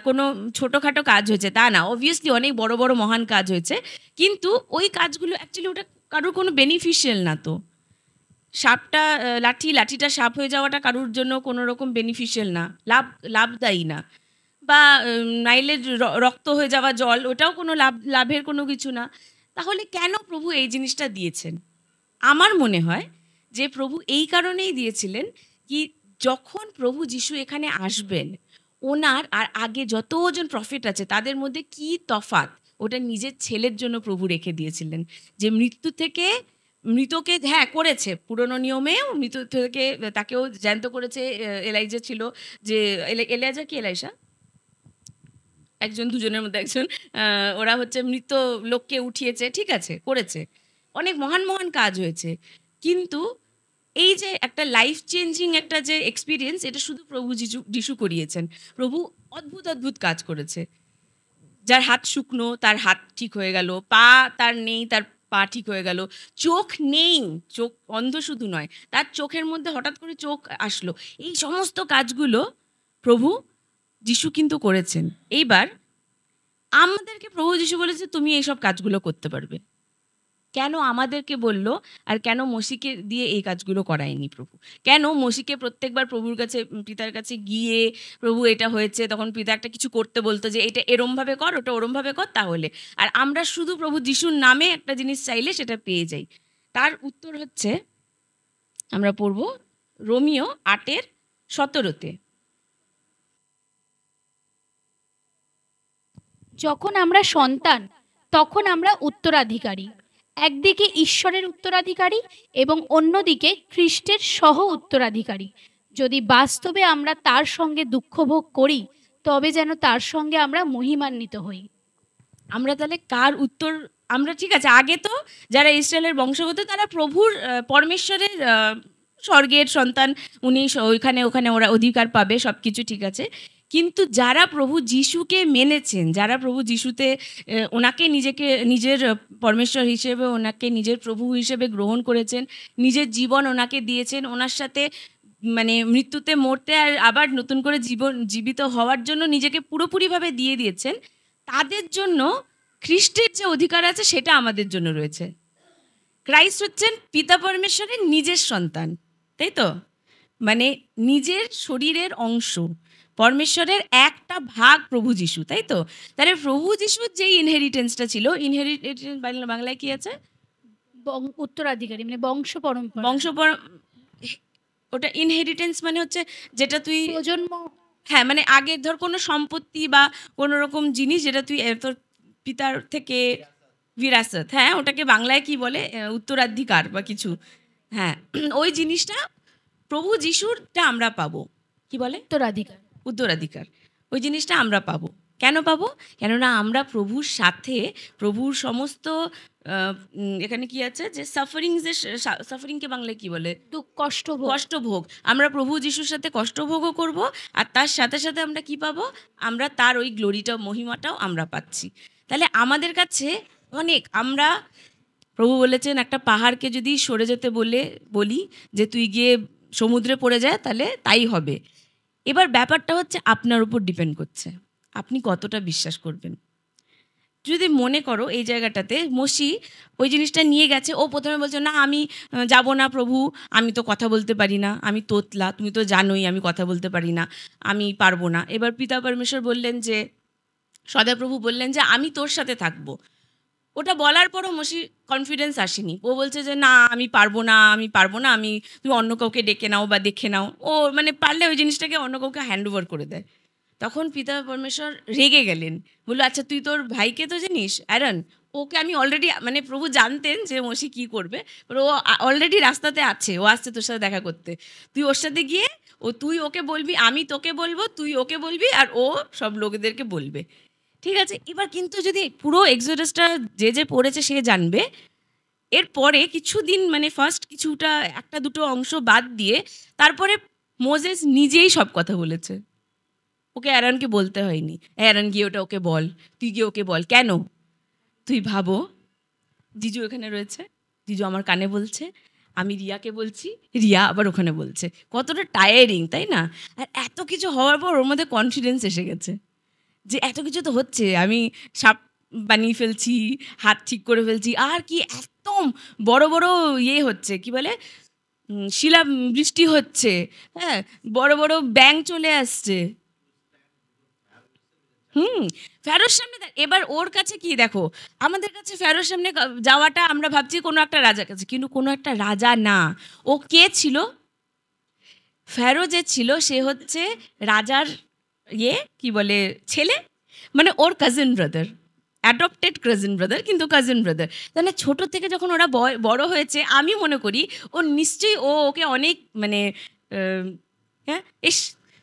Speaker 1: কোনো ছোটোখাটো কাজ হয়েছে, তা না, অবভিয়াসলি অনেক বড় বড় মহান কাজ হয়েছে, কিন্তু ওই কাজগুলো অ্যাকচুয়ালি ওটা কারোর কোনো বেনিফিশিয়াল না। তো সাপটা লাঠিটা সাপ হয়ে যাওয়াটা কারোর জন্য কোনো রকম বেনিফিশিয়াল না, লাভদায়ী না। বা নাইলে রক্ত হয়ে যাওয়া জল, ওটাও কোনো লাভের কোনো কিছু না। তাহলে কেন প্রভু এই জিনিসটা দিয়েছেন? আমার মনে হয় যে প্রভু এই কারণেই দিয়েছিলেন কি, যখন প্রভু যিশু এখানে আসবেন, ওনার আর আগে যতজন প্রফেট আছে তাদের মধ্যে কি তফাৎ, ওটা নিজের ছেলের জন্য প্রভু রেখে দিয়েছিলেন। যে মৃত্যু থেকে মৃতকে, হ্যাঁ করেছে পুরনো নিয়মেও, মৃত্যু থেকে তাকেও জ্যান্ত করেছে। এলাইজা ছিল যে এলিয়াজা কি এলাইশা, একজন দুজনের মধ্যে একজন, ওরা হচ্ছে মৃত লোককে উঠিয়েছে, ঠিক আছে, করেছে, অনেক মহান মহান কাজ হয়েছে। কিন্তু এই যে একটা লাইফ চেঞ্জিং একটা যে এক্সপিরিয়েন্স, এটা শুধু প্রভু যিশু করিয়েছেন। প্রভু অদ্ভুত অদ্ভুত কাজ করেছে। যার হাত শুকনো তার হাত ঠিক হয়ে গেল, পা তার নেই তার পা ঠিক হয়ে গেল, চোখ নেই, চোখ অন্ধ শুধু নয়, তার চোখের মধ্যে হঠাৎ করে চোখ আসলো। এই সমস্ত কাজগুলো প্রভু যিশু কিন্তু করেছেন। এইবার আমাদেরকে প্রভু যিশু বলেছে তুমি এইসব কাজগুলো করতে পারবে। কেন আমাদেরকে বলল, আর কেন মসিকে দিয়ে এই কাজগুলো করায়নি প্রভু? কেন মসিকে প্রত্যেকবার প্রভুর কাছে, পিতার কাছে গিয়ে প্রভু এটা হয়েছে, তখন পিতা একটা কিছু করতে বলতো যে এটা এরমভাবে কর, ওটা ওরমভাবে কর, তাহলে, আর আমরা শুধু প্রভু যিশুর নামে একটা জিনিস চাইলে সেটা পেয়ে যাই? তার উত্তর হচ্ছে, আমরা পড়ব রোমিও 8:17।
Speaker 2: যখন আমরা সন্তান, তখন আমরা উত্তরাধিকারী, একদিকে ঈশ্বরের উত্তরাধিকারী এবং অন্যদিকে খ্রিস্টের সহ উত্তরাধিকারী। যদি বাস্তবে আমরা তার সঙ্গে দুঃখ ভোগ করি, তবে যেন তার সঙ্গে আমরা মহিমান্বিত হই।
Speaker 1: আমরা তাহলে কার উত্তর? আমরা, ঠিক আছে, আগে তো যারা ইসরায়েলের বংশগত তারা প্রভুর পরমেশ্বরের স্বর্গের সন্তান, উনি ওইখানে ওখানে ওরা অধিকার পাবে, সব কিছু ঠিক আছে। কিন্তু যারা প্রভু যিশুকে মেনেছেন, যারা প্রভু যিশুতে ওনাকে নিজের পরমেশ্বর হিসেবে, ওনাকে নিজের প্রভু হিসেবে গ্রহণ করেছেন, নিজের জীবন ওনাকে দিয়েছেন, ওনার সাথে মানে মৃত্যুতে মরতে আর আবার নতুন করে জীবিত হওয়ার জন্য নিজেকে পুরোপুরিভাবে দিয়ে দিয়েছেন, তাদের জন্য খ্রিস্টের যে অধিকার আছে সেটা আমাদের জন্য রয়েছে। ক্রাইস্ট হচ্ছেন পিতা পরমেশ্বরের নিজের সন্তান, তাই তো? মানে নিজের শরীরের অংশ, পরমেশ্বরের একটা ভাগ প্রভু যিশু, তাই তো? তাহলে প্রভু যিশুর যেই ইনহেরিটেন্সটা ছিল, ইনহেরিটেন্স বাংলায় কি আছে?
Speaker 2: উত্তরাধিকারী মানে বংশ পরম্পরা।
Speaker 1: ওটা ইনহেরিটেন্স মানে হচ্ছে যেটা তুই
Speaker 2: প্রজন্ম,
Speaker 1: হ্যাঁ, মানে আগে ধর কোনো সম্পত্তি বা কোনো রকম জিনিস যেটা তুই তোর পিতার থেকে বিরাসত, হ্যাঁ, ওটাকে বাংলায় কি বলে, উত্তরাধিকার বা কিছু, হ্যাঁ, ওই জিনিসটা প্রভু যিশুরটা আমরা পাবো, কি বলে,
Speaker 2: উত্তরাধিকার।
Speaker 1: উত্তরাধিকার। ওই জিনিসটা আমরা পাবো। কেন পাবো? কেননা আমরা প্রভুর সাথে, প্রভুর সমস্ত এখানে কি আছে যে সাফারিং, যে সাফারিংকে বাংলায় কি বলে,
Speaker 2: দুঃখ, কষ্ট,
Speaker 1: কষ্টভোগ, আমরা প্রভু যিশুর সাথে কষ্টভোগও করব, আর তার সাথে সাথে আমরা কি পাবো, আমরা তার ওই গ্লোরিটা, মহিমাটাও আমরা পাচ্ছি। তাহলে আমাদের কাছে অনেক, আমরা, প্রভু বলেছেন একটা পাহাড়কে যদি সরে যেতে বলি যে তুই গিয়ে সমুদ্রে পড়ে যায়, তাহলে তাই হবে। এবার ব্যাপারটা হচ্ছে আপনার উপর ডিপেন্ড করছে, আপনি কতটা বিশ্বাস করবেন। যদি মনে করো এই জায়গাটাতে মসি ওই জিনিসটা নিয়ে গেছে, ও প্রথমে বলছে না আমি যাব না প্রভু, আমি তো কথা বলতে পারি না, আমি তোতলা, তুমি তো জানোই আমি কথা বলতে পারি না, আমি পারবো না। এবার পিতা পরমেশ্বর বললেন যে, সদাপ্রভু বললেন যে আমি তোর সাথে থাকবো, ওটা বলার পরও মসির কনফিডেন্স আসেনি। ও বলছে যে না আমি পারবো না, আমি তুমি অন্য কাউকে ডেকে নাও বা দেখে নাও। ও মানে পারলে ওই জিনিসটাকে অন্য কাউকে হ্যান্ড ওভার করে দেয়। তখন পিতা পরমেশ্বর রেগে গেলেন, বললো আচ্ছা তুই তোর ভাইকে তো জানিস অ্যারন, ওকে আমি অলরেডি, মানে প্রভু জানতেন যে মসি কি করবে, ও অলরেডি রাস্তাতে আছে, ও আসছে তোর সাথে দেখা করতে, তুই ওর সাথে গিয়ে তুই ওকে বলবি, আমি তোকে বলবো, তুই ওকে বলবি, আর ও সব লোকেদেরকে বলবে, ঠিক আছে? এবার কিন্তু যদি পুরো এক্সোডাসটা যে পড়েছে সে জানবে। এরপরে কিছুদিন মানে ফার্স্ট কিছুটা একটা দুটো অংশ বাদ দিয়ে তারপরে মোজেস নিজেই সব কথা বলেছে, ওকে অ্যারনকে বলতে হয়নি। অ্যারন গিয়ে ওটা ওকে বল, তুই গিয়ে ওকে বল। কেন? তুই ভাবো, জিজু এখানে রয়েছে, জিজু আমার কানে বলছে, আমি রিয়াকে বলছি, রিয়া আবার ওখানে বলছে, কতটা টায়ারিং তাই না? আর এত কিছু হওয়ার পর ওর মধ্যে কনফিডেন্স এসে গেছে যে এত কিছু তো হচ্ছে, আমি সাপ বানিয়ে ফেলছি, হাত ঠিক করে ফেলছি, আর কি একদম বড় বড় ইয়ে হচ্ছে, কি বলে শিলা বৃষ্টি হচ্ছে, হ্যাঁ, বড় বড় ব্যাঙ চলে আসছে। ফেরোর সামনে এবার ওর কাছে কি দেখো, আমাদের কাছে ফেরোর সামনে যাওয়াটা আমরা ভাবছি কোনো একটা রাজার কাছে, কিন্তু কোনো একটা রাজা না। ও কে ছিল? ফেরো যে ছিল সে হচ্ছে রাজার কি বলে ছেলে, মানে ওর cousin brother, adopted cousin brother, কিন্তু কাজিন ব্রাদার। তাহলে ছোটো থেকে যখন ওরা বড় হয়েছে, আমি মনে করি ও নিশ্চয়ই ওকে অনেক মানে হ্যাঁ ইস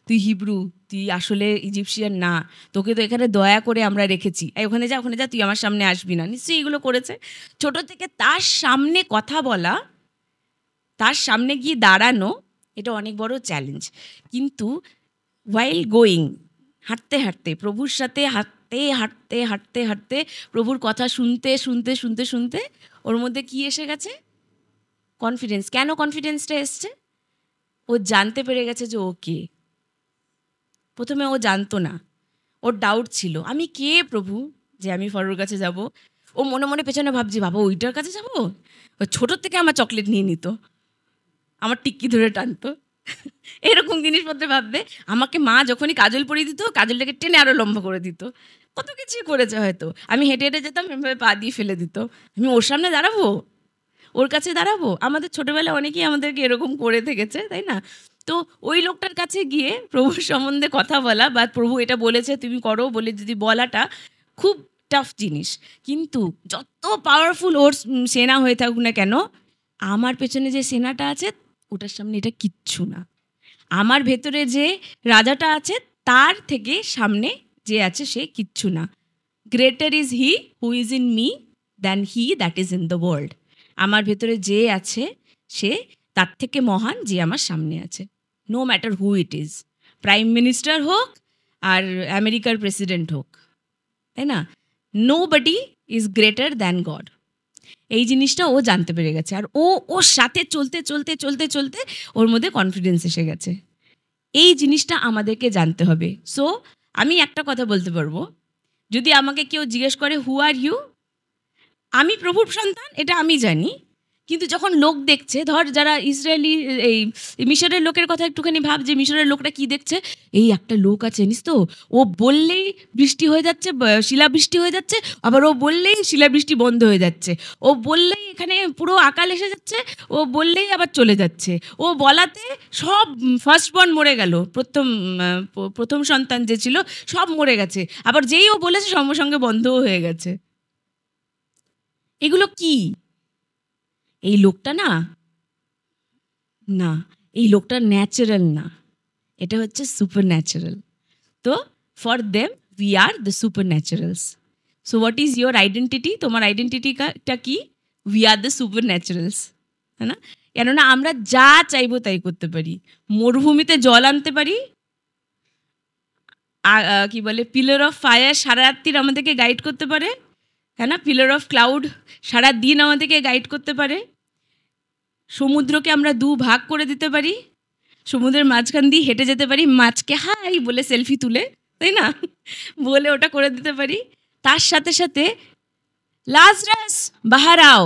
Speaker 1: তুই হিব্রু, তুই আসলে ইজিপশিয়ান না, তোকে তো এখানে দয়া করে আমরা রেখেছি, এই ওখানে যা তুই আমার সামনে আসবি না, নিশ্চয়ই এগুলো করেছে। ছোটো থেকে তার সামনে কথা বলা, তার সামনে গিয়ে দাঁড়ানো, এটা অনেক বড় চ্যালেঞ্জ। কিন্তু ওয়াইল গোয়িং, হাঁটতে হাঁটতে প্রভুর সাথে হাঁটতে প্রভুর কথা শুনতে ওর মধ্যে কি এসে গেছে? কনফিডেন্স। কেন কনফিডেন্সটা এসছে? ও জানতে পেরে গেছে যে ও কে। প্রথমে ও জানতো না, ওর ডাউট ছিল, আমি কে প্রভু যে আমি ফরোর কাছে যাব? ও মনে মনে পেছনে ভাবছি, বাবা ওইটার কাছে যাব? ও ছোটোর থেকে আমার চকলেট নিয়ে নিত, আমার টিক্কি ধরে টানতো, এরকম জিনিসপত্র ভাববে। আমাকে মা যখনই কাজল পরিয়ে দিত, কাজলটাকে টেনে আরও লম্বা করে দিত, কত কিছুই করেছে হয়তো। আমি হেঁটে হেঁটে যেতাম, এভাবে পা দিয়ে ফেলে দিত, আমি ওর সামনে দাঁড়াবো, ওর কাছে দাঁড়াবো? আমাদের ছোটোবেলায় অনেকেই আমাদেরকে এরকম করে থেকেছে, তাই না? তো ওই লোকটার কাছে গিয়ে প্রভুর সম্বন্ধে কথা বলা, বা প্রভু এটা বলেছে তুমি করো বলে যদি বলাটা খুব টাফ জিনিস। কিন্তু যত পাওয়ারফুল ওর সেনা হয়ে থাকুক না কেন, আমার পেছনে যে সেনাটা আছে ওটার সামনে এটা কিচ্ছু না। আমার ভেতরে যে রাজাটা আছে তার থেকে সামনে যে আছে সে কিচ্ছু না। Greater is he who is in me than he that is in the world. আমার ভেতরে যে আছে সে তার থেকে মহান যে আমার সামনে আছে, no matter who it is. Prime minister হোক আর আমেরিকার প্রেসিডেন্ট হোক, তাই না? Nobody is greater than God. এই জিনিসটা ও জানতে পেরে গেছে, আর ওর সাথে চলতে ওর মধ্যে কনফিডেন্স এসে গেছে। এই জিনিসটা আমাদেরকে জানতে হবে। সো আমি একটা কথা বলতে পারবো, যদি আমাকে কেউ জিজ্ঞেস করে হু আর ইউ, আমি প্রভুর সন্তান এটা আমি জানি, কিন্তু যখন লোক দেখছে, ধর যারা ইসরায়েলি এই মিশরের লোকের কথা একটুখানি ভাব, যে মিশরের লোকটা কি দেখছে, এই একটা লোক আছে জানিস তো, ও বললেই বৃষ্টি হয়ে যাচ্ছে, শিলাবৃষ্টি হয়ে যাচ্ছে, আবার ও বললেই শিলাবৃষ্টি বন্ধ হয়ে যাচ্ছে, ও বললেই এখানে পুরো আকাল এসে যাচ্ছে, ও বললেই আবার চলে যাচ্ছে, ও বলাতে সব ফার্স্ট বর্ন মরে গেল, প্রথম সন্তান যে ছিল সব মরে গেছে, আবার যেই ও বলেছে সঙ্গে সঙ্গে বন্ধও হয়ে গেছে। এগুলো কি? এই লোকটা না, এই লোকটা ন্যাচারাল না, এটা হচ্ছে সুপার ন্যাচারাল। তো for them we are the super naturals. So what is your identity? তোমার আইডেন্টিটিটা কি? We are the super naturals, তাই না? কেননা আমরা যা চাইবো তাই করতে পারি। মরুভূমিতে জল আনতে পারি, কি বলে পিলার অফ ফায়ার সারা রাত্রির আমাদেরকে গাইড করতে পারে, হ্যাঁ না? পিলার অফ ক্লাউড সারা দিন আমাদেরকে গাইড করতে পারে। সমুদ্রকে আমরা ভাগ করে দিতে পারি, সমুদ্রের মাঝখান দিয়ে হেঁটে যেতে পারি, মাছকে হাই বলে সেলফি তুলে, তাই না, বলে ওটা করে দিতে পারি। তার সাথে সাথে লাজরাস বাহারাও,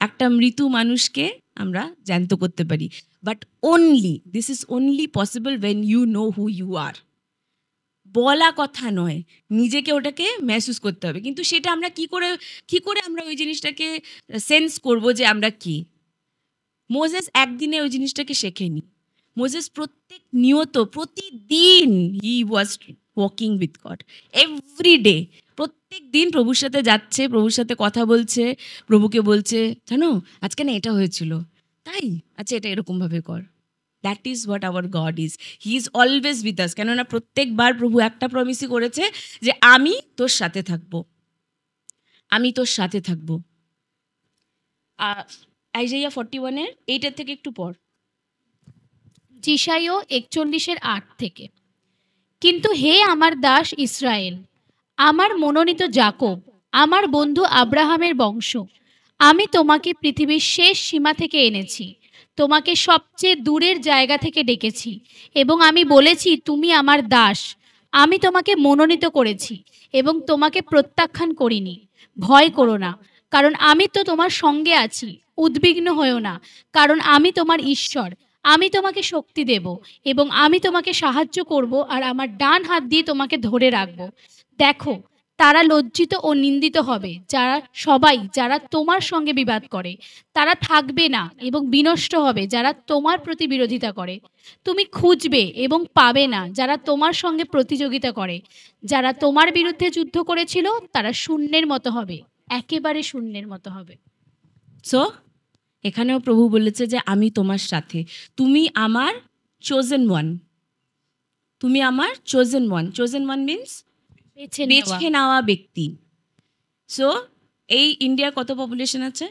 Speaker 1: একটা মৃত্যু মানুষকে আমরা জ্যান্ত করতে পারি। But this is only possible when you know who you are. বলা কথা নয়, নিজেকে ওটাকে মেহসুস করতে হবে। কিন্তু সেটা আমরা কি করে আমরা ওই জিনিসটাকে সেন্স করব যে আমরা কি? মোজেস একদিনে ওই জিনিসটাকে শেখেনি। মোজেস প্রতিদিন he was walking with God every day. প্রত্যেক দিন প্রভুর সাথে যাচ্ছে, প্রভুর সাথে কথা বলছে, প্রভুকে বলছে, জানো আজকে না এটা হয়েছিল, তাই আচ্ছা এটা এরকমভাবে কর। That is what hour god is. He is always with us. কেননা প্রত্যেকবার প্রভু একটা প্রমিসই করেছে যে আমি তোর সাথে থাকবো, আমি তোর সাথে থাকবো। আইজাইয়া 41-এর 8 থেকে একটু পর।
Speaker 2: যিশাইও 41-8 থেকে। কিন্তু হে আমার দাস ইসরায়েল, আমার মনোনীত যাকোব, আমার বন্ধু আব্রাহামের বংশ, আমি তোমাকে পৃথিবীর শেষ সীমা থেকে এনেছি, তোমাকে সবচেয়ে দূরের জায়গা থেকে ডেকেছি এবং আমি বলেছি তুমি আমার দাস। আমি তোমাকে মনোনীত করেছি এবং তোমাকে প্রত্যাখ্যান করিনি। ভয় করো না, কারণ আমি তো তোমার সঙ্গে আছি। উদ্বিগ্ন হয়েও না, কারণ আমি তোমার ঈশ্বর। আমি তোমাকে শক্তি দেব এবং আমি তোমাকে সাহায্য করব আর আমার ডান হাত দিয়ে তোমাকে ধরে রাখব। দেখো, তারা লজ্জিত ও নিন্দিত হবে যারা তোমার সঙ্গে বিবাদ করে। তারা থাকবে না এবং বিনষ্ট হবে যারা তোমার প্রতি বিরোধিতা করে। তুমি খুঁজবে এবং পাবে না যারা তোমার সঙ্গে প্রতিযোগিতা করে। যারা তোমার বিরুদ্ধে যুদ্ধ করেছিল তারা শূন্যের মতো হবে, একেবারে শূন্যের মতো হবে।
Speaker 1: সো এখানেও প্রভু বলেছে যে আমি তোমার সাথে, তুমি আমার চোজেন ওয়ান, তুমি আমার chosen one. Chosen one means বেছে নেওয়া ব্যক্তি। সো এই ইন্ডিয়ার কত পপুলেশন আছে?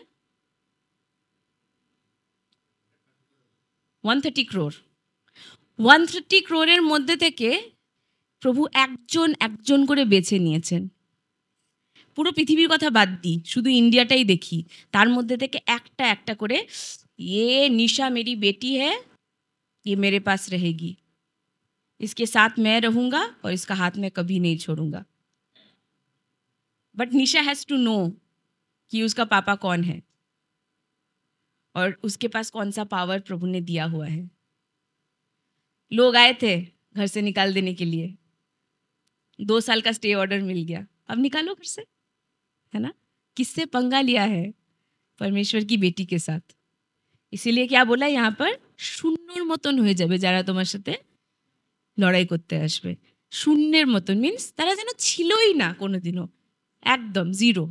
Speaker 1: 130 crore। 130 crore-এর মধ্যে থেকে প্রভু একজন একজন করে বেছে নিয়েছেন। পুরো পৃথিবীর কথা বাদ দিই, শুধু ইন্ডিয়াটাই দেখি, তার মধ্যে থেকে একটা একটা করে, ये निशा मेरी बेटी है, ये मेरे पास रहेगी, इसके साथ मैं रहूँगा और इसका हाथ मैं कभी नहीं छोड़ूंगा। But Nisha has to know कि उसका पापा कौन है और उसके पास कौन सा पावर प्रभु ने दिया हुआ है। लोग आए थे घर से निकाल देने के लिए, 2 साल का स्टे ऑर्डर मिल गया, अब निकालो घर से, है ना? किससे पंगा लिया है? परमेश्वर की बेटी के साथ। इसीलिए क्या बोला यहाँ पर, শূন্যর মতন হয়ে যাবে যারা তোমার সাথে লড়াই করতে আসবে। শূন্যের মতন মিনস তারা যেন ছিলই না কোনোদিনও, একদম জিরো,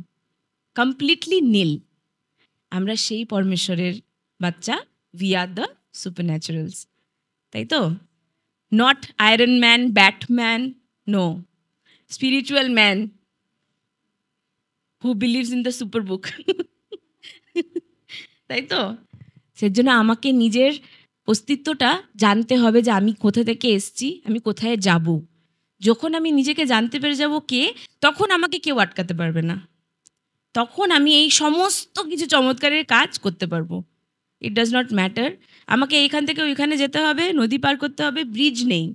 Speaker 1: কমপ্লিটলি নীল। আমরা সেই পরমেশ্বরের বাচ্চা, উই আর দ্য সুপারন্যাচুরালস, তাই তো? Not Iron Man, Batman, no, spiritual man who believes in the super book. তাই তো? সেজন্য আমাকে নিজের অস্তিত্বটা জানতে হবে যে আমি কোথা থেকে এসেছি, আমি কোথায় যাব। যখন আমি নিজেকে জানতে পেরে যাব কে, তখন আমাকে কেউ আটকাতে পারবে না। তখন আমি এই সমস্ত কিছু চমৎকারের কাজ করতে পারবো। ইট ডাজ নট ম্যাটার আমাকে এইখান থেকে ওইখানে যেতে হবে, নদী পার করতে হবে, ব্রিজ নেই,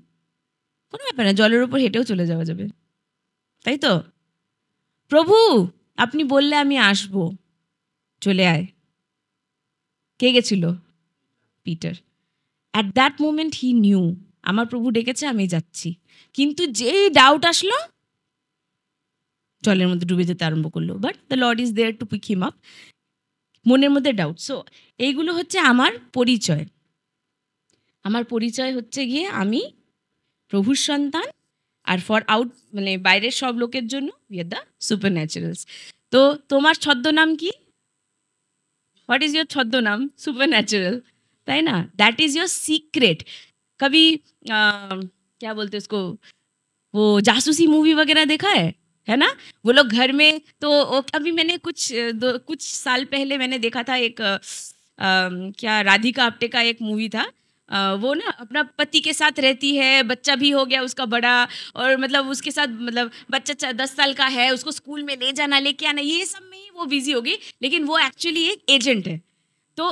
Speaker 1: কোনো ব্যাপার না, জলের উপর হেঁটেও চলে যাওয়া যাবে, তাই তো? প্রভু আপনি বললে আমি আসবো, চলে আয়। কে গেছিল? Peter. At that moment he knew আমার প্রভু ডেকেছে, আমি যাচ্ছি। কিন্তু যেই ডাউট আসলো, জলের মধ্যে ডুবে যেতে আরম্ভ করলো। But the Lord is there to pick him up. মনের মধ্যে ডাউট। সো এইগুলো হচ্ছে আমার পরিচয়। আমার পরিচয় হচ্ছে গিয়ে আমি প্রভুর সন্তান, আর ফর আউট মানে বাইরের সব লোকের জন্য we are the supernaturals. তো তোমার ছদ্মনাম কি? व्हाट इज योर छद्मनाम? सुपर नेचुरल, है ना? That is your secret. कभी क्या बोलते हैं उसको, वो जासूसी मूवी वगैरह देखा है ना? वो लोग घर में तो अभी मैंने कुछ साल पहले मैंने देखा था एक क्या राधिका आप्टे का एक मूवी था। वो ना अपना पति के साथ रहती है, बच्चा भी हो गया उसका बड़ा, और मतलब उसके साथ मतलब बच्चा 10 साल का है, उसको स्कूल में ले जाना लेके आना, ये सब में ही वो बिजी हो गई। लेकिन वो एक्चुअली एक एजेंट है। तो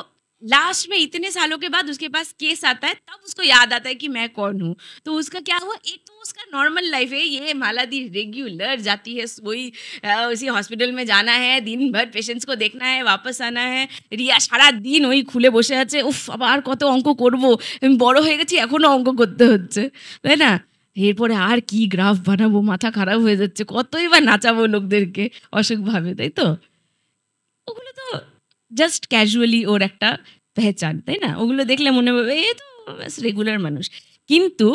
Speaker 1: लास्ट में इतने सालों के बाद उसके पास केस आता है, तब उसको याद आता है कि मैं कौन हूँ। तो उसका क्या हुआ, एक तो उसका नॉर्मल लाइफ है, ये मालादी रेगुलर जाती है, वही उसी हॉस्पिटल में जाना है, दिन भर पेशेंट्स को देखना है, वापस आना है। रिया सारा दिन ওই খুলে বসে আছে, উফ আবার কত অঙ্ক করবো, আমি বড় হয়ে গেছি এখনও অঙ্ক করতে হচ্ছে, তাই না? এরপরে আর কি গ্রাফ বানাবো, মাথা খারাপ হয়ে যাচ্ছে, কতই বা নাচাবো লোকদেরকে অসুখভাবে, তাই তো? ওগুলো তো জাস্ট ক্যাজুয়ালি ওর একটা পেহচান, তাই না? ওগুলো দেখলে মনে হবে এ তো রেগুলার মানুষ। কিন্তু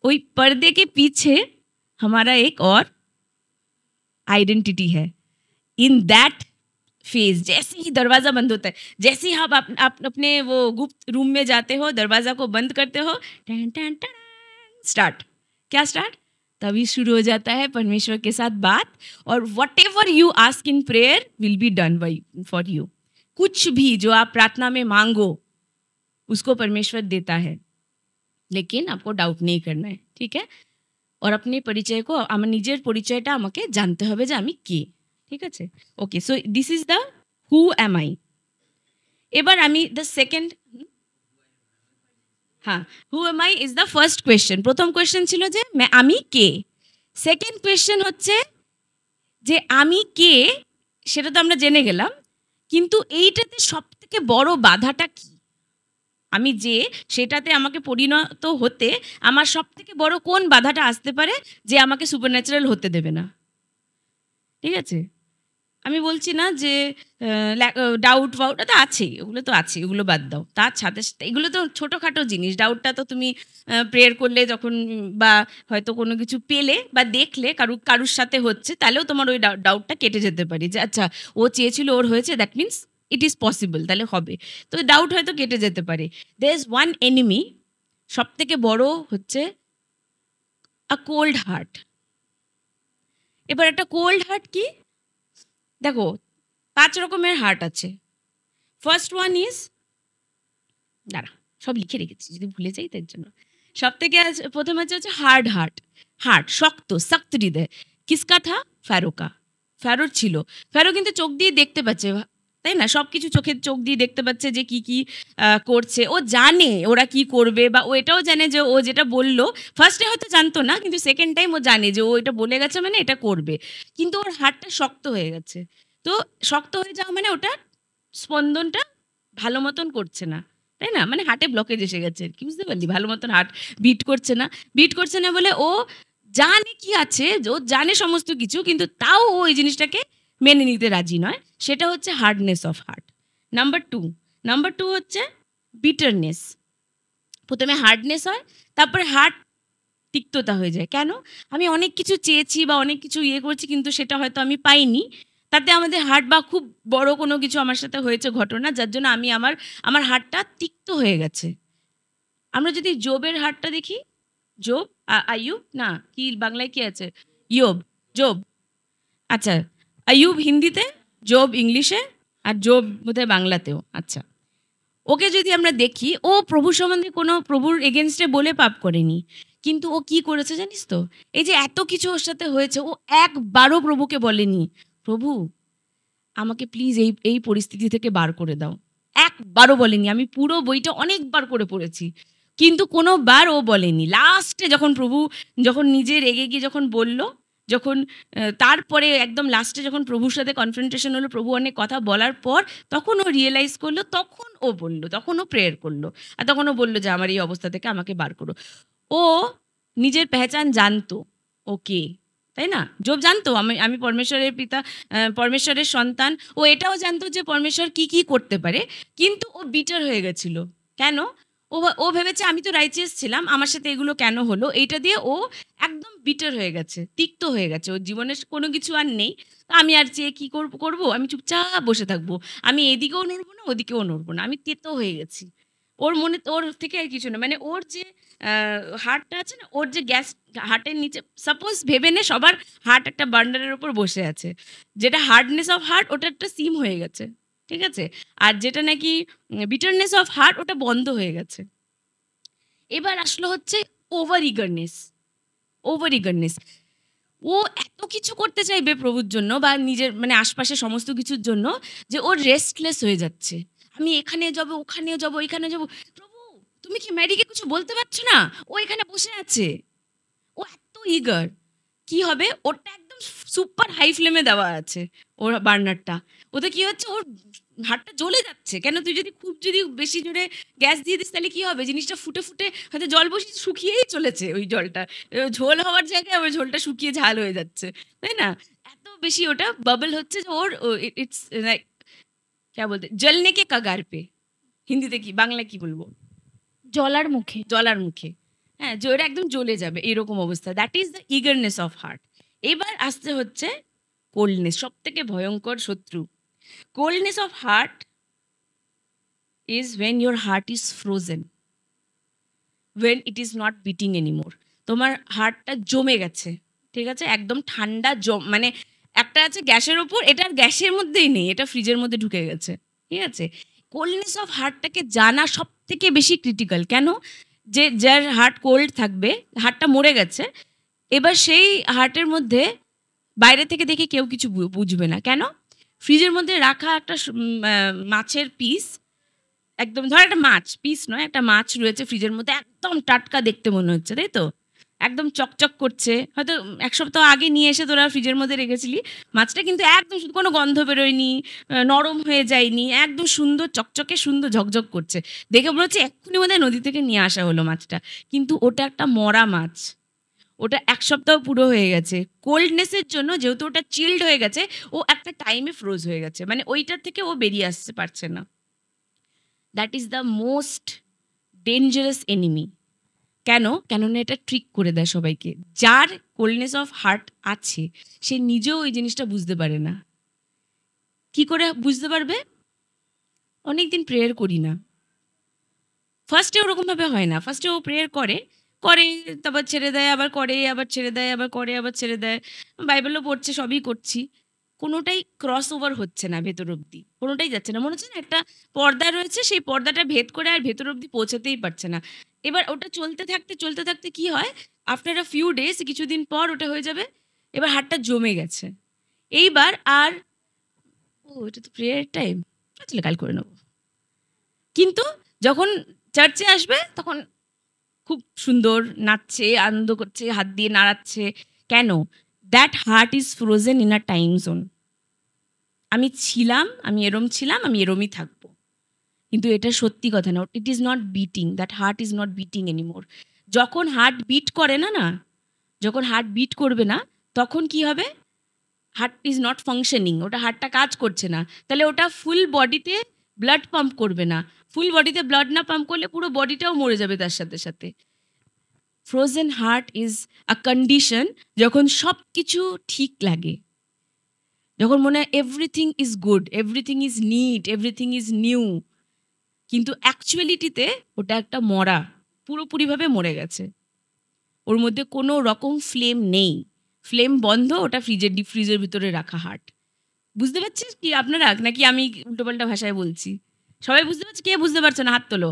Speaker 1: ওই पर्दे के पीछे हमारा एक और आइडेंटिटी है। इन दैट फेज जैसे ही दरवाजा बंद होता है, जैसे ही आप अपने वो गुप्त रूम में जाते हो, दरवाजा को बंद करते हो, टन टन टन, स्टार्ट। क्या स्टार्ट? तभी शुरू हो जाता है परमेश्वर के साथ बात, और what ever you ask in prayer will be done by for you. कुछ भी जो आप प्रार्थना में मांगो उसको परमेश्वर देता है, लेकिन आपको डाउट नहीं करना है, ठीक है? और अपने परिचय को, আমার নিজের পরিচয়টা আমাকে জানতে হবে যে আমি কে, ঠিক আছে? Okay, so this is the who am I. এবার আমি দ্য সেকেন্ড, হ্যাঁ, who am I is the first question. প্রথম কোয়েশ্চেন ছিল যে আমি কে। সেকেন্ড কোয়েশ্চেন হচ্ছে যে আমি কে, সেটা তো আমরা জেনে গেলাম, কিন্তু এইটাতে সব থেকে বড় বাধাটা কি? আমি যে সেটাতে আমাকে পরিণত হতে আমার সব থেকে বড় কোন বাধাটা আসতে পারে যে আমাকে সুপারন্যাচারাল হতে দেবে না? ঠিক আছে? আমি বলছি না যে ডাউট ফাউট তো আছেই, ওগুলো তো আছে, ওগুলো বাদ দাও। তার সাথে সাথে এগুলো তো ছোটোখাটো জিনিস। ডাউটটা তো তুমি প্রেয়ার করলে যখন, বা হয়তো কোনো কিছু পেলে বা দেখলে কারুর সাথে হচ্ছে, তাহলেও তোমার ওই ডাউটটা কেটে যেতে পারে যে আচ্ছা ও চেয়েছিল, ওর হয়েছে, that means it is possible, তাহলে হবে। তো ডাউট হয়তো কেটে যেতে পারে। দের ইজ ওয়ান এনিমি, সব থেকে বড় হচ্ছে আ কোল্ড হার্ট। এবার একটা কোল্ড হার্ট কি? দেখো 5 রকমের হার্ট আছে। ফার্স্ট ওয়ান ইজ, দাঁড়া সব লিখে রেখেছি, যদি ভুলে যাই তার জন্য। সব থেকে প্রথম হচ্ছে হার্ড হার্ট। হার্ট শক্ত, শক্ত হৃদয়। কিসকা থা? ফ্যারো কা। ফ্যারোর ছিল। ফ্যারো কিন্তু চোখ দিয়ে দেখতে পাচ্ছে, তাই না? সব কিছু চোখ দিয়ে দেখতে পাচ্ছে যে কি কি করছে। ও জানে ওরা কি করবে, বা ও এটাও জানে যে ও যেটা বললো, ফার্স্টে হয়তো জানতো না, কিন্তু সেকেন্ড টাইম ও জানে যে ও এটা বলে গেছে মানে এটা করবে। কিন্তু ওর হার্টটা শক্ত হয়ে গেছে। তো শক্ত হয়ে যাওয়া মানে ওটা স্পন্দনটা ভালো মতন করছে না, তাই না? মানে হার্টে ব্লকেজ এসে গেছে, কি বুঝতে পারলি? ভালো মতন হার্ট বিট করছে না। বিট করছে না বলে ও জানে কি আছে, ও জানে সমস্ত কিছু, কিন্তু তাও ও এই জিনিসটাকে মেনে নিতে রাজি নয়। সেটা হচ্ছে hardness of heart. Number two হচ্ছে বিটারনেস। প্রথমে হার্ডনেস হয়, তারপরে হার্ট তিক্ততা হয়ে যায়। কেন? আমি অনেক কিছু চেয়েছি বা অনেক কিছু করছি, কিন্তু সেটা হয়তো আমি পাইনি। তাতে আমাদের হার্ট, বা খুব বড় কোনো কিছু আমার সাথে হয়েছে ঘটনা, যার জন্য আমি আমার হার্টটা তিক্ত হয়ে গেছে। আমরা যদি জোবের হার্টটা দেখি, জোব, আইয়ুব না, কি বাংলায় কি আছে? জোব। আচ্ছা, আইয়ুব হিন্দিতে, জোব ইংলিশে, আর জোব বোধহয় বাংলাতেও। আচ্ছা, ওকে যদি আমরা দেখি, ও প্রভু সম্বন্ধে কোনো প্রভুর এগেনস্টে বলে পাপ করেনি, কিন্তু ও কি করেছে জানিস তো? এই যে এত কিছু ওর সাথে হয়েছে, ও একবারও প্রভুকে বলেনি প্রভু আমাকে প্লিজ এই পরিস্থিতি থেকে বার করে দাও। একবারও বলেনি। আমি পুরো বইটা অনেকবার করে পড়েছি, কিন্তু কোনোবার ও বলেনি। লাস্টে যখন নিজে রেগে গিয়ে যখন বলল, যখন তারপরে একদম লাস্টে যখন প্রভুর সাথে কনফ্রন্টেশন হলো, প্রভু অনেক কথা বলার পর তখন ও রিয়েলাইজ করলো, তখন ও বলল, তখন ও প্রেয়ার করলো, আর তখন ও বললো যে আমার এই অবস্থা থেকে আমাকে বার করো। ও নিজের পেহচান জানতো ওকে, তাই না? জোব জানতো আমি পরমেশ্বরের পিতা, পরমেশ্বরের সন্তান। ও এটাও জানতো যে পরমেশ্বর কি কি করতে পারে, কিন্তু ও বিটার হয়ে গেছিল। কেন? ও ভেবেছে আমি তো রাইচিয়াস ছিলাম, আমার সাথে এগুলো কেন হলো? এইটা দিয়ে ও একদম বিটার হয়ে গেছে, তিক্ত হয়ে গেছে। ওর জীবনে কোনো কিছু আর নেই। আমি আর চেয়ে কি করবো? আমি চুপচাপ বসে থাকবো। আমি এদিকেও নড়বো না, ওদিকেও নড়বো না। আমি তেতো হয়ে গেছি। ওর থেকে আর কিছু না, মানে ওর যে হার্টটা আছে না, ওর যে গ্যাস হার্টের নিচে, সাপোজ ভেবে নে সবার হার্ট একটা বার্নারের উপর বসে আছে, যেটা হার্ডনেস অফ হার্ট ওটা একটা সিম হয়ে গেছে, ঠিক আছে? আর যেটা নাকি বিটারনেস অফ হার্ট ওটা বন্ধ হয়ে গেছে। এবার আসলো হচ্ছে ওভার ইগারনেস। ও এত কিছু করতে চাইবে প্রভুর জন্য বা নিজের মানে আশপাশে সমস্ত কিছুর জন্য, যে ওর রেস্টলেস হয়ে যাচ্ছে। আমি এখানে যাবো, ওখানে যাবো, এখানে যাবো। প্রভু তুমি কি ম্যারিকে কিছু বলতে পারছো না? ও এখানে বসে আছে। ও এত ইগার। কি হবে? ওটা একদম সুপার হাই ফ্লেমে দেওয়া আছে ওর বার্নারটা। ওতে কি হচ্ছে, ওর হাতটা জ্বলে যাচ্ছে। কেন, তুই যদি খুব বেশি জোরে গ্যাস দিয়ে দিস তাহলে কি হবে, জিনিসটা ফুটে ফুটে হয়তো জল বসিয়ে শুকিয়েই চলেছে ওই জলটা, ঝোল হওয়ার জায়গায় আবার ঝোলটা শুকিয়ে ঝাল হয়ে যাচ্ছে, তাই না? এত বেশি ওটা বাবল হচ্ছে যে ওর ইটস লাইক क्या बोलते जलने के कगार पे, হিন্দিতে কি, বাংলা কি বলবো,
Speaker 2: জলার মুখে।
Speaker 1: জলার মুখে। হ্যাঁ, যে ওটা একদম জ্বলে যাবে এরকম অবস্থা। That is the eagerness of heart. এবার আসতে হচ্ছে কোল্ডনেস, সব থেকে ভয়ঙ্কর শত্রু। Coldness of heart is when your heart is frozen, when it is not beating anymore. তোমার হার্টটা জমে গেছে, ঠিক আছে, একদম ঠান্ডা মানে একটা আছে গ্যাসের ওপর, এটা আর গ্যাসের মধ্যেই নেই, এটা ফ্রিজের মধ্যে ঢুকে গেছে, ঠিক আছে। কোল্ডনেস অফ হার্টটাকে জানা সব থেকে বেশি ক্রিটিক্যাল। কেন, যে যার হার্ট কোল্ড থাকবে, হার্টটা মরে গেছে, এবার সেই হার্টের মধ্যে বাইরে থেকে দেখে কেউ কিছু বুঝবে না। কেন, ফ্রিজের মধ্যে রাখা একটা মাছের পিস, একদম ধর একটা মাছ পিস নয়, একটা মাছ রয়েছে ফ্রিজের মধ্যে, একদম টাটকা দেখতে মনে হচ্ছে, তাই তো, একদম চকচক করছে, হয়তো 1 সপ্তাহ আগে নিয়ে এসে তোরা ফ্রিজের মধ্যে রেখেছিলি, মাছটা কিন্তু একদম শুধু কোনো গন্ধ বেরোয়নি, নরম হয়ে যায়নি, একদম সুন্দর চকচকে, সুন্দর ঝকঝক করছে, দেখে মনে হচ্ছে এক্ষুনি বোধহয় নদী থেকে নিয়ে আসা হলো মাছটা, কিন্তু ওটা একটা মরা মাছ, ওটা 1 সপ্তাহ পুরো হয়ে গেছে। কোল্ডনেসের জন্য, যেহেতু ওটা চিল্ড হয়ে গেছে, ও একটা টাইমে ফ্রোজ হয়ে গেছে, মানে ওইটার থেকে ও বেরিয়ে আসতে পারছে না। That is the most dangerous enemy. কেন, কেননা এটা ট্রিক করে দেয় সবাইকে। যার কোল্ডনেস অফ হার্ট আছে, সে নিজেও ওই জিনিসটা বুঝতে পারে না। কি করে বুঝতে পারবে? অনেকদিন প্রেয়ার করি না, ফার্স্টে ওরকমভাবে হয় না, ফার্স্টে ও প্রেয়ার করে করে তারপর ছেড়ে দেয়, আবার করে, আবার ছেড়ে দেয়, আবার করে, আবার ছেড়ে দেয়, বাইবেলও পড়ছে, সবই করছি, কোনোটাই ক্রস ওভার হচ্ছে না ভেতর অব্দি, কোনোটাই যাচ্ছে না, মনে হচ্ছে না একটা পর্দা রয়েছে, সেই পর্দাটা ভেদ করে আর ভেতর অব্দি পৌঁছাতেই পারছে না। এবার ওটা চলতে থাকতে কি হয়, আফটার আ ফিউ ডেজ, কিছুদিন পর ওটা হয়ে যাবে, এবার হাতটা জমে গেছে, এইবার আর এটা তো প্রেয়ার টাইম, চলে কাল করে নেবো। কিন্তু যখন চার্চে আসবে তখন খুব সুন্দর নাচছে, আনন্দ করছে, হাত দিয়ে নাড়াচ্ছে। কেন? That heart is frozen in a time zone. আমি ছিলাম, আমি এরম ছিলাম, আমি এরমই থাকবো, কিন্তু এটা সত্যি কথা না। It is not beating, that heart is not beating anymore. যখন হার্ট বিট করে না, যখন হার্ট বিট করবে না, তখন কি হবে, হার্ট ইজ নট ফাংশনিং, ওটা হার্টটা কাজ করছে না, তাহলে ওটা ফুল বডিতে ব্লাড পাম্প করবে না, ফুল বডিতে ব্লাড না পাম্প করলে পুরো বডিটাও মরে যাবে তার সাথে সাথে। Frozen heart is a condition যখন সব কিছু ঠিক লাগে, যখন মনে হয় everything is good, everything is neat, everything is new, কিন্তু অ্যাকচুয়ালিটিতে ওটা একটা মরা, পুরোপুরিভাবে মরে গেছে, ওর মধ্যে কোনো রকম ফ্লেম নেই, ফ্লেম বন্ধ, ওটা ডিপ ফ্রিজের ভিতরে রাখা হার্ট। বুঝতে পারছিস কি আপনারা, নাকি আমি উল্টোপাল্টা ভাষায় বলছি? সবাই বুঝতে পারছে? কে বুঝতে পারছে না হাত তোলো,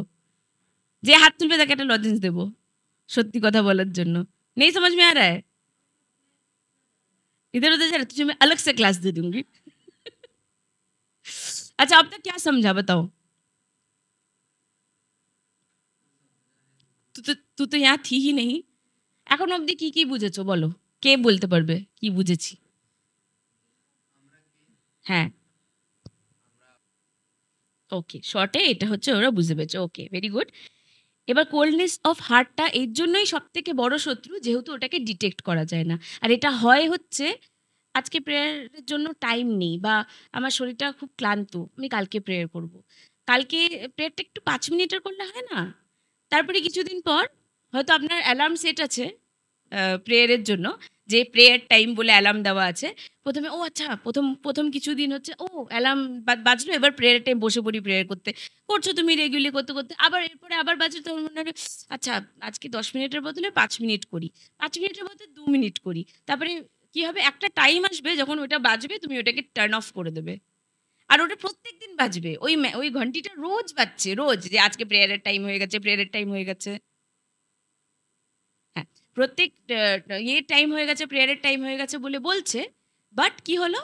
Speaker 1: যে হাত তুলবে তাকে একটা লজেন্স দেবো সত্যি কথা বলার জন্য। नहीं समझ में आ रहा है? इधर उधर जा रहा है, तुझे मैं अलग से क्लास दे दूंगी। अच्छा, अब तक क्या समझा बताओ? तू तो यहाँ थी ही नहीं, এখন অবধি কি কি বুঝেছো বলো, কে বলতে পারবে কি বুঝেছি? হ্যাঁ, ওকে, শর্টে এটা হচ্ছে ওরা বুঝতে পেরেছে, ওকে, ভেরি গুড। এবার কোল্ডনেস অফ হার্টটা এর জন্যই সব থেকে বড় শত্রু, যেহেতু ওটাকে ডিটেক্ট করা যায় না। আর এটা হয় হচ্ছে, আজকে প্রেয়ারের জন্য টাইম নেই, বা আমার শরীরটা খুব ক্লান্ত, আমি কালকে প্রেয়ার করব, কালকে প্রেয়ারটা একটু 5 মিনিটের করলে হয় না? তারপরে কিছুদিন পর হয়তো আপনার অ্যালার্ম সেট আছে প্রেয়ারের জন্য, যে প্রেয়ার টাইম বলে অ্যালার্ম দেওয়া আছে, প্রথমে ও আচ্ছা, প্রথম কিছুদিন হচ্ছে ও অ্যালার্ম বাজলো, এবার প্রেয়ার টাইম বসে পড়ি প্রেয়ার করতে, করছো তুমি রেগুলার করতে করতে, আবার এরপরে আবার বাজে, তো মনে হয় আচ্ছা আজকে 10 মিনিটের বদলে 5 মিনিট করি, 5 মিনিটের বদলে 2 মিনিট করি, তারপরে কি হবে, একটা টাইম আসবে যখন ওটা বাজবে, তুমি ওটাকে টার্ন অফ করে দেবে, আর ওটা প্রত্যেকদিন বাজবে, ওই ঘন্টিটা রোজ বাজছে, রোজ, যে আজকে প্রেয়ারের টাইম হয়ে গেছে, প্রেয়ারের টাইম হয়ে গেছে। হ্যাঁ, প্রত্যেক টাইম হয়ে গেছে, প্রেয়ারের টাইম হয়ে গেছে বলে বলছে, বাট কি হলো,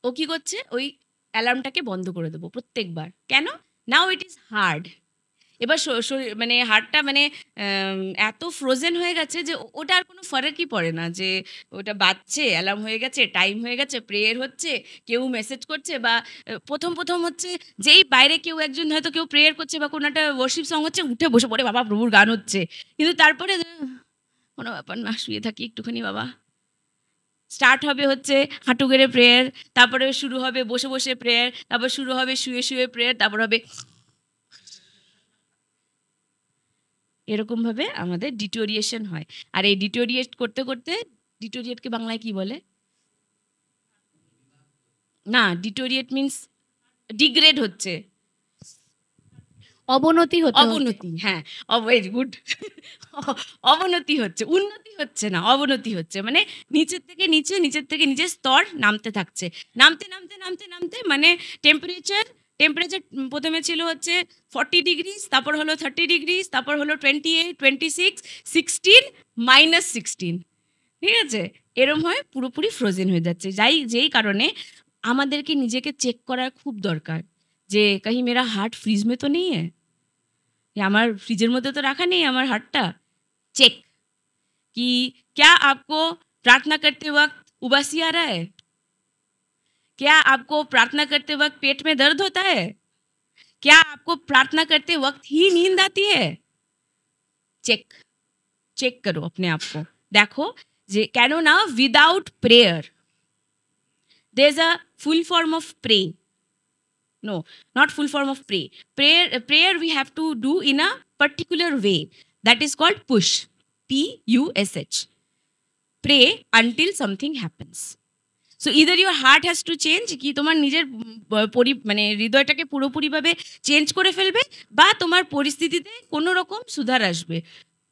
Speaker 1: ও কি করছে, ওই অ্যালার্মটাকে বন্ধ করে দেবো প্রত্যেকবার। কেন? নাও ইট ইজ হার্ড। এবার মানে হার্টটা মানে এত ফ্রোজেন হয়ে গেছে যে ওটা আর কোনো ফরকই পড়ে না যে ওটা বাজছে, অ্যালার্ম হয়ে গেছে, টাইম হয়ে গেছে, প্রেয়ার হচ্ছে, কেউ মেসেজ করছে, বা প্রথম হচ্ছে যেই বাইরে কেউ একজন হয়তো কেউ প্রেয়ার করছে বা কোনো একটা ওয়ার্শিপ সং হচ্ছে, উঠে বসে পড়ে বাবা প্রভুর গান হচ্ছে, কিন্তু তারপরে কোনো ব্যাপার না, শুয়ে থাকি একটুখানি বাবা। স্টার্ট হবে হচ্ছে হাঁটু গেড়ে প্রেয়ার, তারপরে শুরু হবে বসে বসে প্রেয়ার, তারপর শুরু হবে শুয়ে শুয়ে প্রেয়ার, তারপর হবে এরকমভাবে আমাদের ডিটোরিয়েশন হয়। আর এই ডিটোরিয়েট করতে করতে, ডিটোরিয়েটকে বাংলায় কি বলে? না, ডিটোরিয়েট মিন্স ডিগ্রেড হচ্ছে,
Speaker 2: অবনতি হতে হতে।
Speaker 1: অবনতি। হ্যাঁ, ভেরি গুড। অবনতি হচ্ছে, উন্নতি হচ্ছে না, অবনতি হচ্ছে। মানে নিচের থেকে নিচে, নিচের থেকে নিচে স্তর নামতে থাকছে, নামতে নামতে নামতে নামতে মানে টেম্পারেচার প্রথমে ছিল হচ্ছে 40 ডিগ্রিজ, তারপর হলো 30 ডিগ্রিজ, তারপর হলো 28, 26, 16, -16। ঠিক আছে, এরম হয় পুরোপুরি ফ্রোজেন হয়ে যাচ্ছে। যেই কারণে আমাদেরকে নিজেকে চেক করার খুব দরকার যে কাহি মেরা হার্ট ফ্রিজ মে তো নেই হ্যায়, আমার ফ্রিজের মধ্যে তো রাখা নেই আমার হার্টটা। চেক कि क्या आपको प्रार्थना करते वक्त उबासी आ रहा है? क्या आपको प्रार्थना करते वक्त पेट में दर्द होता है? क्या आपको प्रार्थना करते वक्त ही नींद आती है? चेक करो अपने आप को, देखो যে কেন না without prayer there is a full form of pray. No, not full form of pray. Prayer we have to do in a particular way, that is called push, P-U-S-H. Pray until something happens. So either your heart has to change, কি তোমার নিজের মানে হৃদয়টাকে পুরোপুরিভাবে চেঞ্জ করে ফেলবে, বা তোমার পরিস্থিতিতে কোনো রকম সুধার আসবে,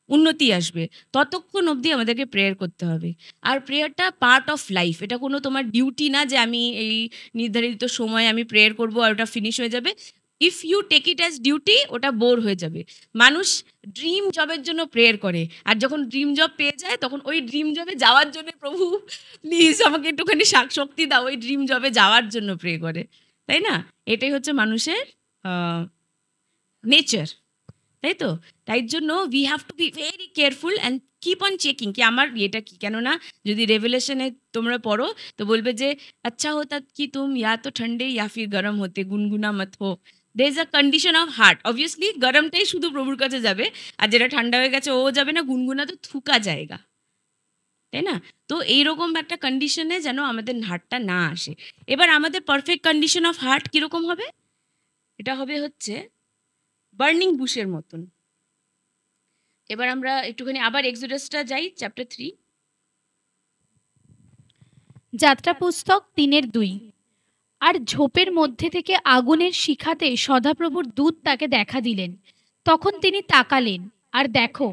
Speaker 1: উন্নতি আসবে, ততক্ষণ অবধি আমাদেরকে প্রেয়ার করতে হবে। আর প্রেয়ারটা পার্ট অফ লাইফ, এটা কোনো তোমার ডিউটি না যে আমি এই নির্ধারিত সময় আমি প্রেয়ার করবো আর ওটা ফিনিশ হয়ে যাবে। If you take it as duty, ওটা বোর হয়ে যাবে। মানুষ ড্রিম জবের জন্য প্রেয়ার করে, আর যখন ড্রিম জব পেয়ে যায় তখন ওই ড্রিম জবে যাওয়ার জন্য, প্রভু প্লিজ আমাকে একটুখানি শক্তি দাও, ওই ড্রিম জবে যাওয়ার জন্য প্রে করে, তাই না? এটাই হচ্ছে মানুষের নেচার, তাই তো? তাই জন্য we have to be very careful and keep on checking কি আমার এটা কি। কেননা যদি রেভেলেশনে তোমরা পড়ো তো বলবে যে আচ্ছা হতা কি তুম ইয়া তো ঠান্ডে ইয়া ফির গরম হতে, গুনগুনা মত হো। There is a condition of heart. Obviously গরমটাই শুধু প্রভুর কাছে যাবে, আর যেটা ঠান্ডা হয়ে গেছে ও যাবে না, গুনগুনা তো থুকা জায়গা, তাই না? তো এইরকম একটা কন্ডিশনে যেন আমাদের হার্টটা না আসে। এবার আমাদের পারফেক্ট কন্ডিশন অফ হার্ট কীরকম হবে? এটা হবে হচ্ছে বার্নিং বুশের মতন। এবার আমরা একটুখানি আবার এক্সোডাসটা যাই, চ্যাপ্টার 3।
Speaker 2: যাত্রা পুস্তক 3:2। আর ঝোপের মধ্যে থেকে আগুনের শিখাতে সদাপ্রভুর দূত তাকে দেখা দিলেন। তখন তিনি তাকালেন, আর দেখো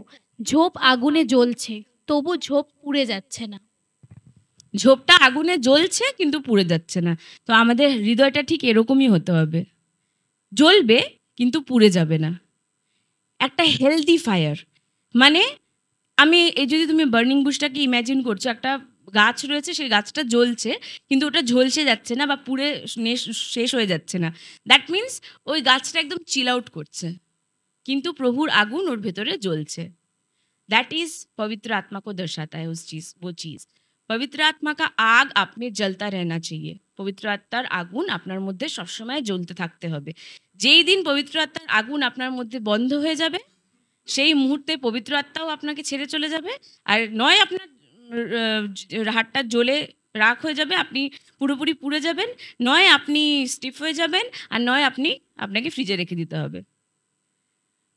Speaker 2: ঝোপ আগুনে জ্বলছে, তবু ঝোপ পুড়ে যাচ্ছে না।
Speaker 1: ঝোপটা আগুনে জ্বলছে কিন্তু পুড়ে যাচ্ছে না। তো আমাদের হৃদয়টা ঠিক এরকমই হতে হবে, জ্বলবে কিন্তু পুড়ে যাবে না। একটা হেলদি ফায়ার, মানে আমি এই যদি তুমি বার্নিং বুশটাকে ইম্যাজিন করছো, একটা গাছ রয়েছে, সেই গাছটা জ্বলছে কিন্তু ওটা ঝলসে যাচ্ছে না বা পুড়ে শেষ হয়ে যাচ্ছে না। দ্যাট মিন্স ওই গাছটা একদম চিল আউট করছে, কিন্তু প্রভুর আগুন ওর ভেতরে জ্বলছে। दैट इज पवित्र आत्मा को दर्शाता है वो चीज। पवित्र आत्मा का आग आप में जलता रहना चाहिए। पवित्र आत्मार आগুন আপনার মধ্যে সবসময় জ্বলতে থাকতে হবে। যেই দিন পবিত্র আত্মার আগুন আপনার মধ্যে বন্ধ হয়ে যাবে, সেই মুহূর্তে পবিত্র আত্মাও আপনাকে ছেড়ে চলে যাবে। আর নয় আপনার হাতটা জ্বলে রাখ হয়ে যাবে, আপনি পুরোপুরি পুড়ে যাবেন, নয় আপনি স্টিফ হয়ে যাবেন, আর নয় আপনাকে ফ্রিজে রেখে দিতে হবে।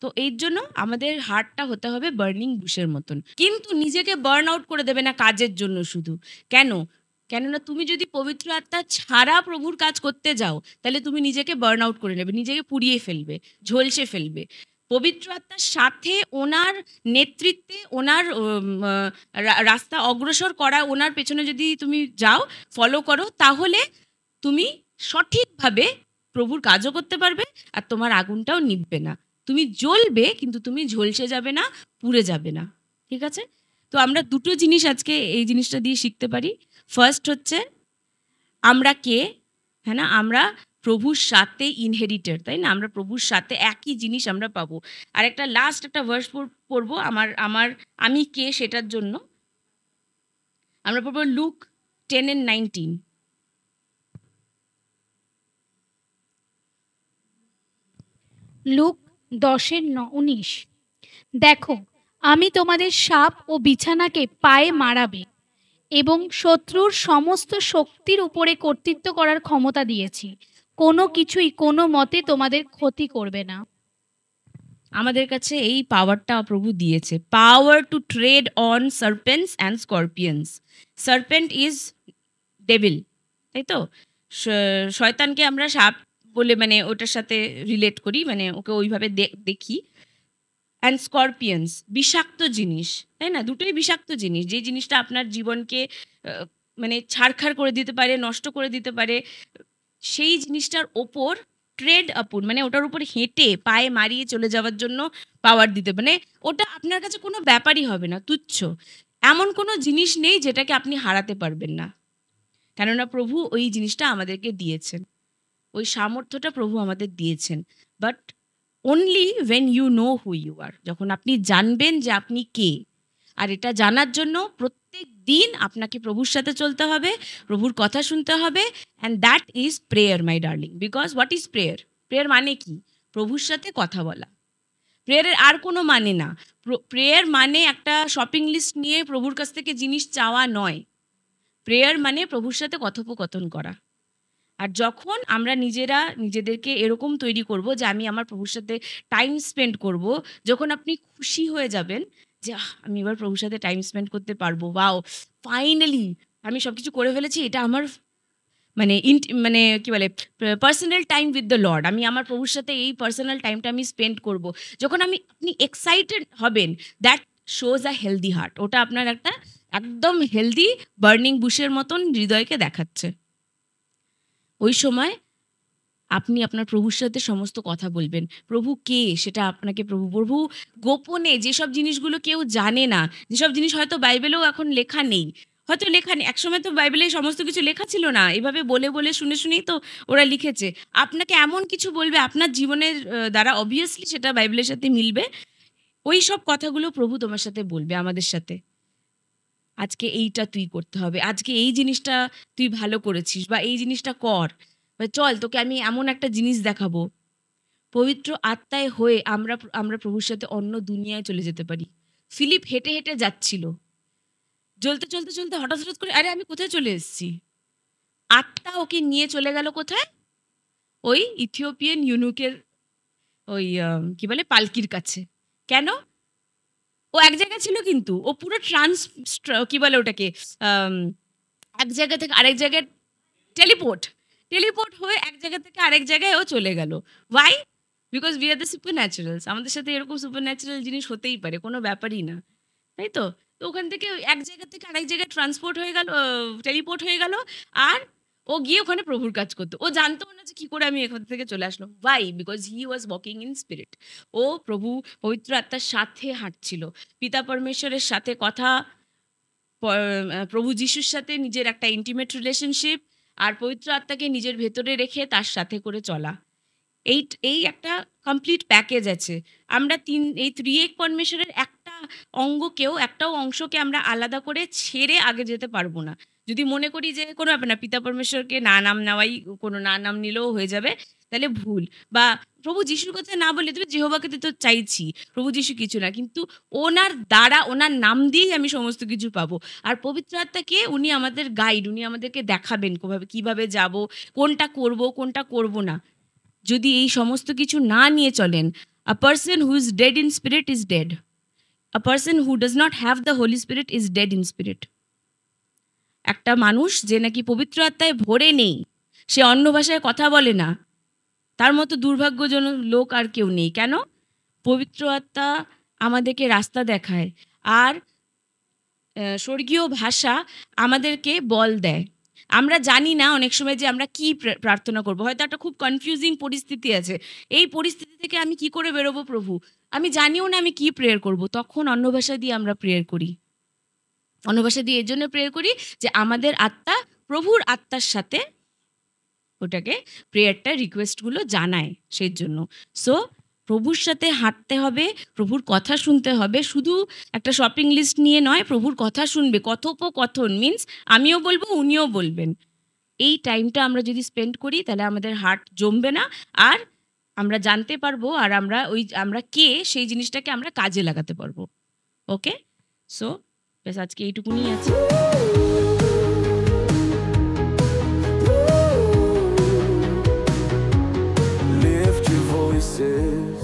Speaker 1: তো এর জন্য আমাদের হার্টটা হতে হবে বার্নিং বুশের মতন, কিন্তু নিজেকে বার্ন আউট করে দেবে না কাজের জন্য শুধু। কেননা তুমি যদি পবিত্র আত্মা ছাড়া প্রভুর কাজ করতে যাও, তাহলে তুমি নিজেকে বার্ন আউট করে নেবে, নিজেকে পুড়িয়ে ফেলবে, ঝলসে ফেলবে। পবিত্র আত্মার সাথে ওনার নেতৃত্বে, ওনার রাস্তা অগ্রসর করা, ওনার পেছনে যদি তুমি যাও, ফলো করো, তাহলে তুমি সঠিকভাবে প্রভুর কাজও করতে পারবে, আর তোমার আগুনটাও নিভবে না। তুমি জ্বলবে কিন্তু তুমি ঝলসে যাবে না, পুড়ে যাবে না। ঠিক আছে? তো আমরা দুটো জিনিস আজকে এই জিনিসটা দিয়ে শিখতে পারি। ফার্স্ট হচ্ছে আমরা কে, হ্যাঁ না, আমরা প্রভুর সাথে ইনহেরিটেড, তাই না? আমরা প্রভুর সাথে একই জিনিস আমরা পাবো। আর একটা লাস্ট একটা ভার্স পড়বো আমি কে সেটার জন্য। আমরা পড়বো লুক 10:19।
Speaker 2: লুক 10:19। দেখো, আমি তোমাদের সাপ ও বিছানাকে পায়ে মারাবে এবং শত্রুর সমস্ত শক্তির উপরে কর্তৃত্ব করার ক্ষমতা দিয়েছি। কোনো কিছুই কোনো মতে তোমাদের ক্ষতি করবে না।
Speaker 1: আমাদের কাছে এই পাওয়ারটা প্রভু দিয়েছে, power to tread on serpents and scorpions. Serpent is devil, তাই তো? শয়তানকে আমরা সাপ বলে মানে ওটার সাথে রিলেট করি, মানে ওকে ওইভাবে দেখি। অ্যান্ড স্করপিয়ন্স বিষাক্ত জিনিস, তাই না? দুটোই বিষাক্ত জিনিস, যে জিনিসটা আপনার জীবনকে মানে ছাড়খাড় করে দিতে পারে, নষ্ট করে দিতে পারে। সেই জিনিসটার ওপর ট্রেড আপন, মানে ওটার উপর হেঁটে পায়ে মারিয়ে চলে যাওয়ার জন্য পাওয়ার দিতে, মানে ওটা আপনার কাছে কোনো ব্যাপারই হবে না, তুচ্ছ। এমন কোনো জিনিস নেই যেটাকে আপনি হারাতে পারবেন না, কেননা প্রভু ওই জিনিসটা আমাদেরকে দিয়েছেন, ওই সামর্থ্যটা প্রভু আমাদের দিয়েছেন। But only when you know who you are, যখন আপনি জানবেন যে আপনি কে। আর এটা জানার জন্য প্রত্যেক দিন আপনাকে প্রভুর সাথে চলতে হবে, প্রভুর কথা শুনতে হবে। And that is prayer, my darling. Because what is prayer? Prayer মানে কি? প্রভুর সাথে কথা বলা। প্রেয়ারের আর কোনো মানে না। প্রেয়ার মানে একটা শপিং লিস্ট নিয়ে প্রভুর কাছ থেকে জিনিস চাওয়া নয়। প্রেয়ার মানে প্রভুর সাথে কথোপকথন করা। আর যখন আমরা নিজেদেরকে এরকম তৈরি করব যে আমি আমার প্রভুর সাথে টাইম স্পেন্ড করব, যখন আপনি খুশি হয়ে যাবেন যে আমি এবার প্রভুর সাথে টাইম স্পেন্ড করতে পারবো, ওয়াও ফাইনালি আমি সবকিছু করে ফেলেছি, এটা আমার মানে মানে কি বলে personal time with the Lord, আমি আমার প্রভুর সাথে এই পার্সোনাল টাইমটা আমি স্পেন্ড করব। যখন আপনি এক্সাইটেড হবেন, that shows a healthy heart. ওটা আপনার একটা একদম হেলদি বার্নিং বুশের মতন হৃদয়কে দেখাচ্ছে। ওই সময় আপনি আপনার প্রভুর সাথে সমস্ত কথা বলবেন। প্রভু কে সেটা আপনাকে প্রভু গোপনে যেসব জিনিসগুলো কেউ জানে না, যেসব জিনিস হয়তো বাইবেলেও এখন লেখা নেই, একসময় তো বাইবেলে সমস্ত কিছু লেখা ছিল না, এভাবে বলে শুনেই তো ওরা লিখেছে। আপনাকে এমন কিছু বলবে আপনার জীবনের দ্বারা, অবভিয়াসলি সেটা বাইবেলের সাথে মিলবে। ওই সব কথাগুলো প্রভু তোমার সাথে বলবে, আমাদের সাথে। আজকে এইটা তুই করতে হবে, আজকে এই জিনিসটা তুই ভালো করেছিস, বা এই জিনিসটা কর, বা চল তোকে আমি এমন একটা জিনিস দেখাবো। পবিত্র আত্মায় হয়ে আমরা প্রভুর সাথে অন্য দুনিয়ায় চলে যেতে পারি। ফিলিপ হেঁটে হেঁটে যাচ্ছিল, চলতে হঠাৎ করে আরে আমি কোথায় চলে এসেছি? আত্মা ওকে নিয়ে চলে গেল কোথায়? ওই ইথিওপিয়ান ইউনুকের ওই কি বলে পালকির কাছে। কেন? ও এক জায়গায় ছিল, কিন্তু ও পুরো কি বলে ওটাকে, এক জায়গা থেকে আরেক জায়গায় টেলিপোর্ট হয়ে এক জায়গা থেকে আরেক জায়গায় ও চলে গেল। Why? Because we are the supernaturals. আমাদের সাথে এরকম সুপার ন্যাচারাল জিনিস হতেই পারে, কোনো ব্যাপারই না, তাই তো? তো ওখান থেকে এক জায়গা থেকে আরেক জায়গায় ট্রান্সপোর্ট হয়ে গেল, টেলিপোর্ট হয়ে গেল। আর ও গিয়ে ওখানে প্রভুর কাজ করতো। ও জানতো না যে কি করে আমি এখান থেকে চলে আসলাম। Why? Because he was walking in spirit. ও পবিত্র আত্মার সাথে হাঁটছিল, পিতা পরমেশ্বরের সাথে কথা, প্রভু যিশুর সাথে নিজের একটা ইন্টিমেট রিলেশনশিপ, আর পবিত্র আত্মাকে নিজের ভেতরে রেখে তার সাথে করে চলা। এই একটা কমপ্লিট প্যাকেজ আছে। আমরা এই ত্রিয়েক পরমেশ্বরের একটাও অংশকে আমরা আলাদা করে ছেড়ে আগে যেতে পারবো না। যদি মনে করি যে কোনো ব্যাপার না, পিতা পরমেশ্বরকে না নাম নেওয়াই, কোনো না নাম নিলেও হয়ে যাবে, তাহলে ভুল। বা প্রভু যিশুর কথা না বলে তুমি যেহোবাকে তো চাইছি, প্রভু যিশু কিছু না, কিন্তু ওনার দ্বারা, ওনার নাম দিয়েই আমি সমস্ত কিছু পাবো। আর পবিত্র আত্মাকে উনি আমাদের গাইড, উনি আমাদেরকে দেখাবেন কিভাবে যাব, কোনটা করব না। যদি এই সমস্ত কিছু না নিয়ে চলেন, a person who is dead in spirit is dead. A person who does not have the Holy Spirit is dead in spirit. একটা মানুষ যে নাকি পবিত্র আত্মায় ভরে নেই, সে অন্য ভাষায় কথা বলে না, তার মতো দুর্ভাগ্যজনক লোক আর কেউ নেই। কেন? পবিত্র আত্মা আমাদেরকে রাস্তা দেখায়, আর স্বর্গীয় ভাষা আমাদেরকে বল দেয়। আমরা জানি না অনেক সময় যে আমরা কি প্রার্থনা করব, হয়তো একটা খুব কনফিউজিং পরিস্থিতি আছে, এই পরিস্থিতি থেকে আমি কি করে বেরোবো প্রভু, আমি জানিও না আমি কি প্রেয়ার করব। তখন অন্য ভাষা দিয়ে আমরা প্রেয়ার করি। অন্য ভাষা দিয়ে এর জন্য প্রেয়ার করি যে আমাদের আত্মা প্রভুর আত্মার সাথে ওটাকে প্রেয়ারটা রিকোয়েস্টগুলো জানায় সেই জন্য। সো প্রভুর সাথে হাঁটতে হবে, প্রভুর কথা শুনতে হবে, শুধু একটা শপিং লিস্ট নিয়ে নয়, প্রভুর কথা শুনবে। কথোপকথন মিন্স আমিও বলবো, উনিও বলবেন। এই টাইমটা আমরা যদি স্পেন্ড করি তাহলে আমাদের হার্ট জমবে না, আর আমরা জানতে পারবো, আর আমরা কে সেই জিনিসটাকে আমরা কাজে লাগাতে পারবো। ওকে, সো বেশ আজকে এইটুকুনি আছে।
Speaker 3: Lift your voices,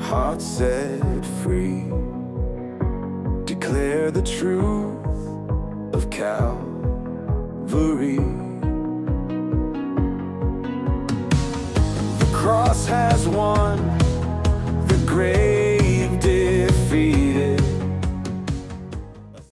Speaker 3: hearts set free. Declare the truth of Calvary. The cross has won the grave.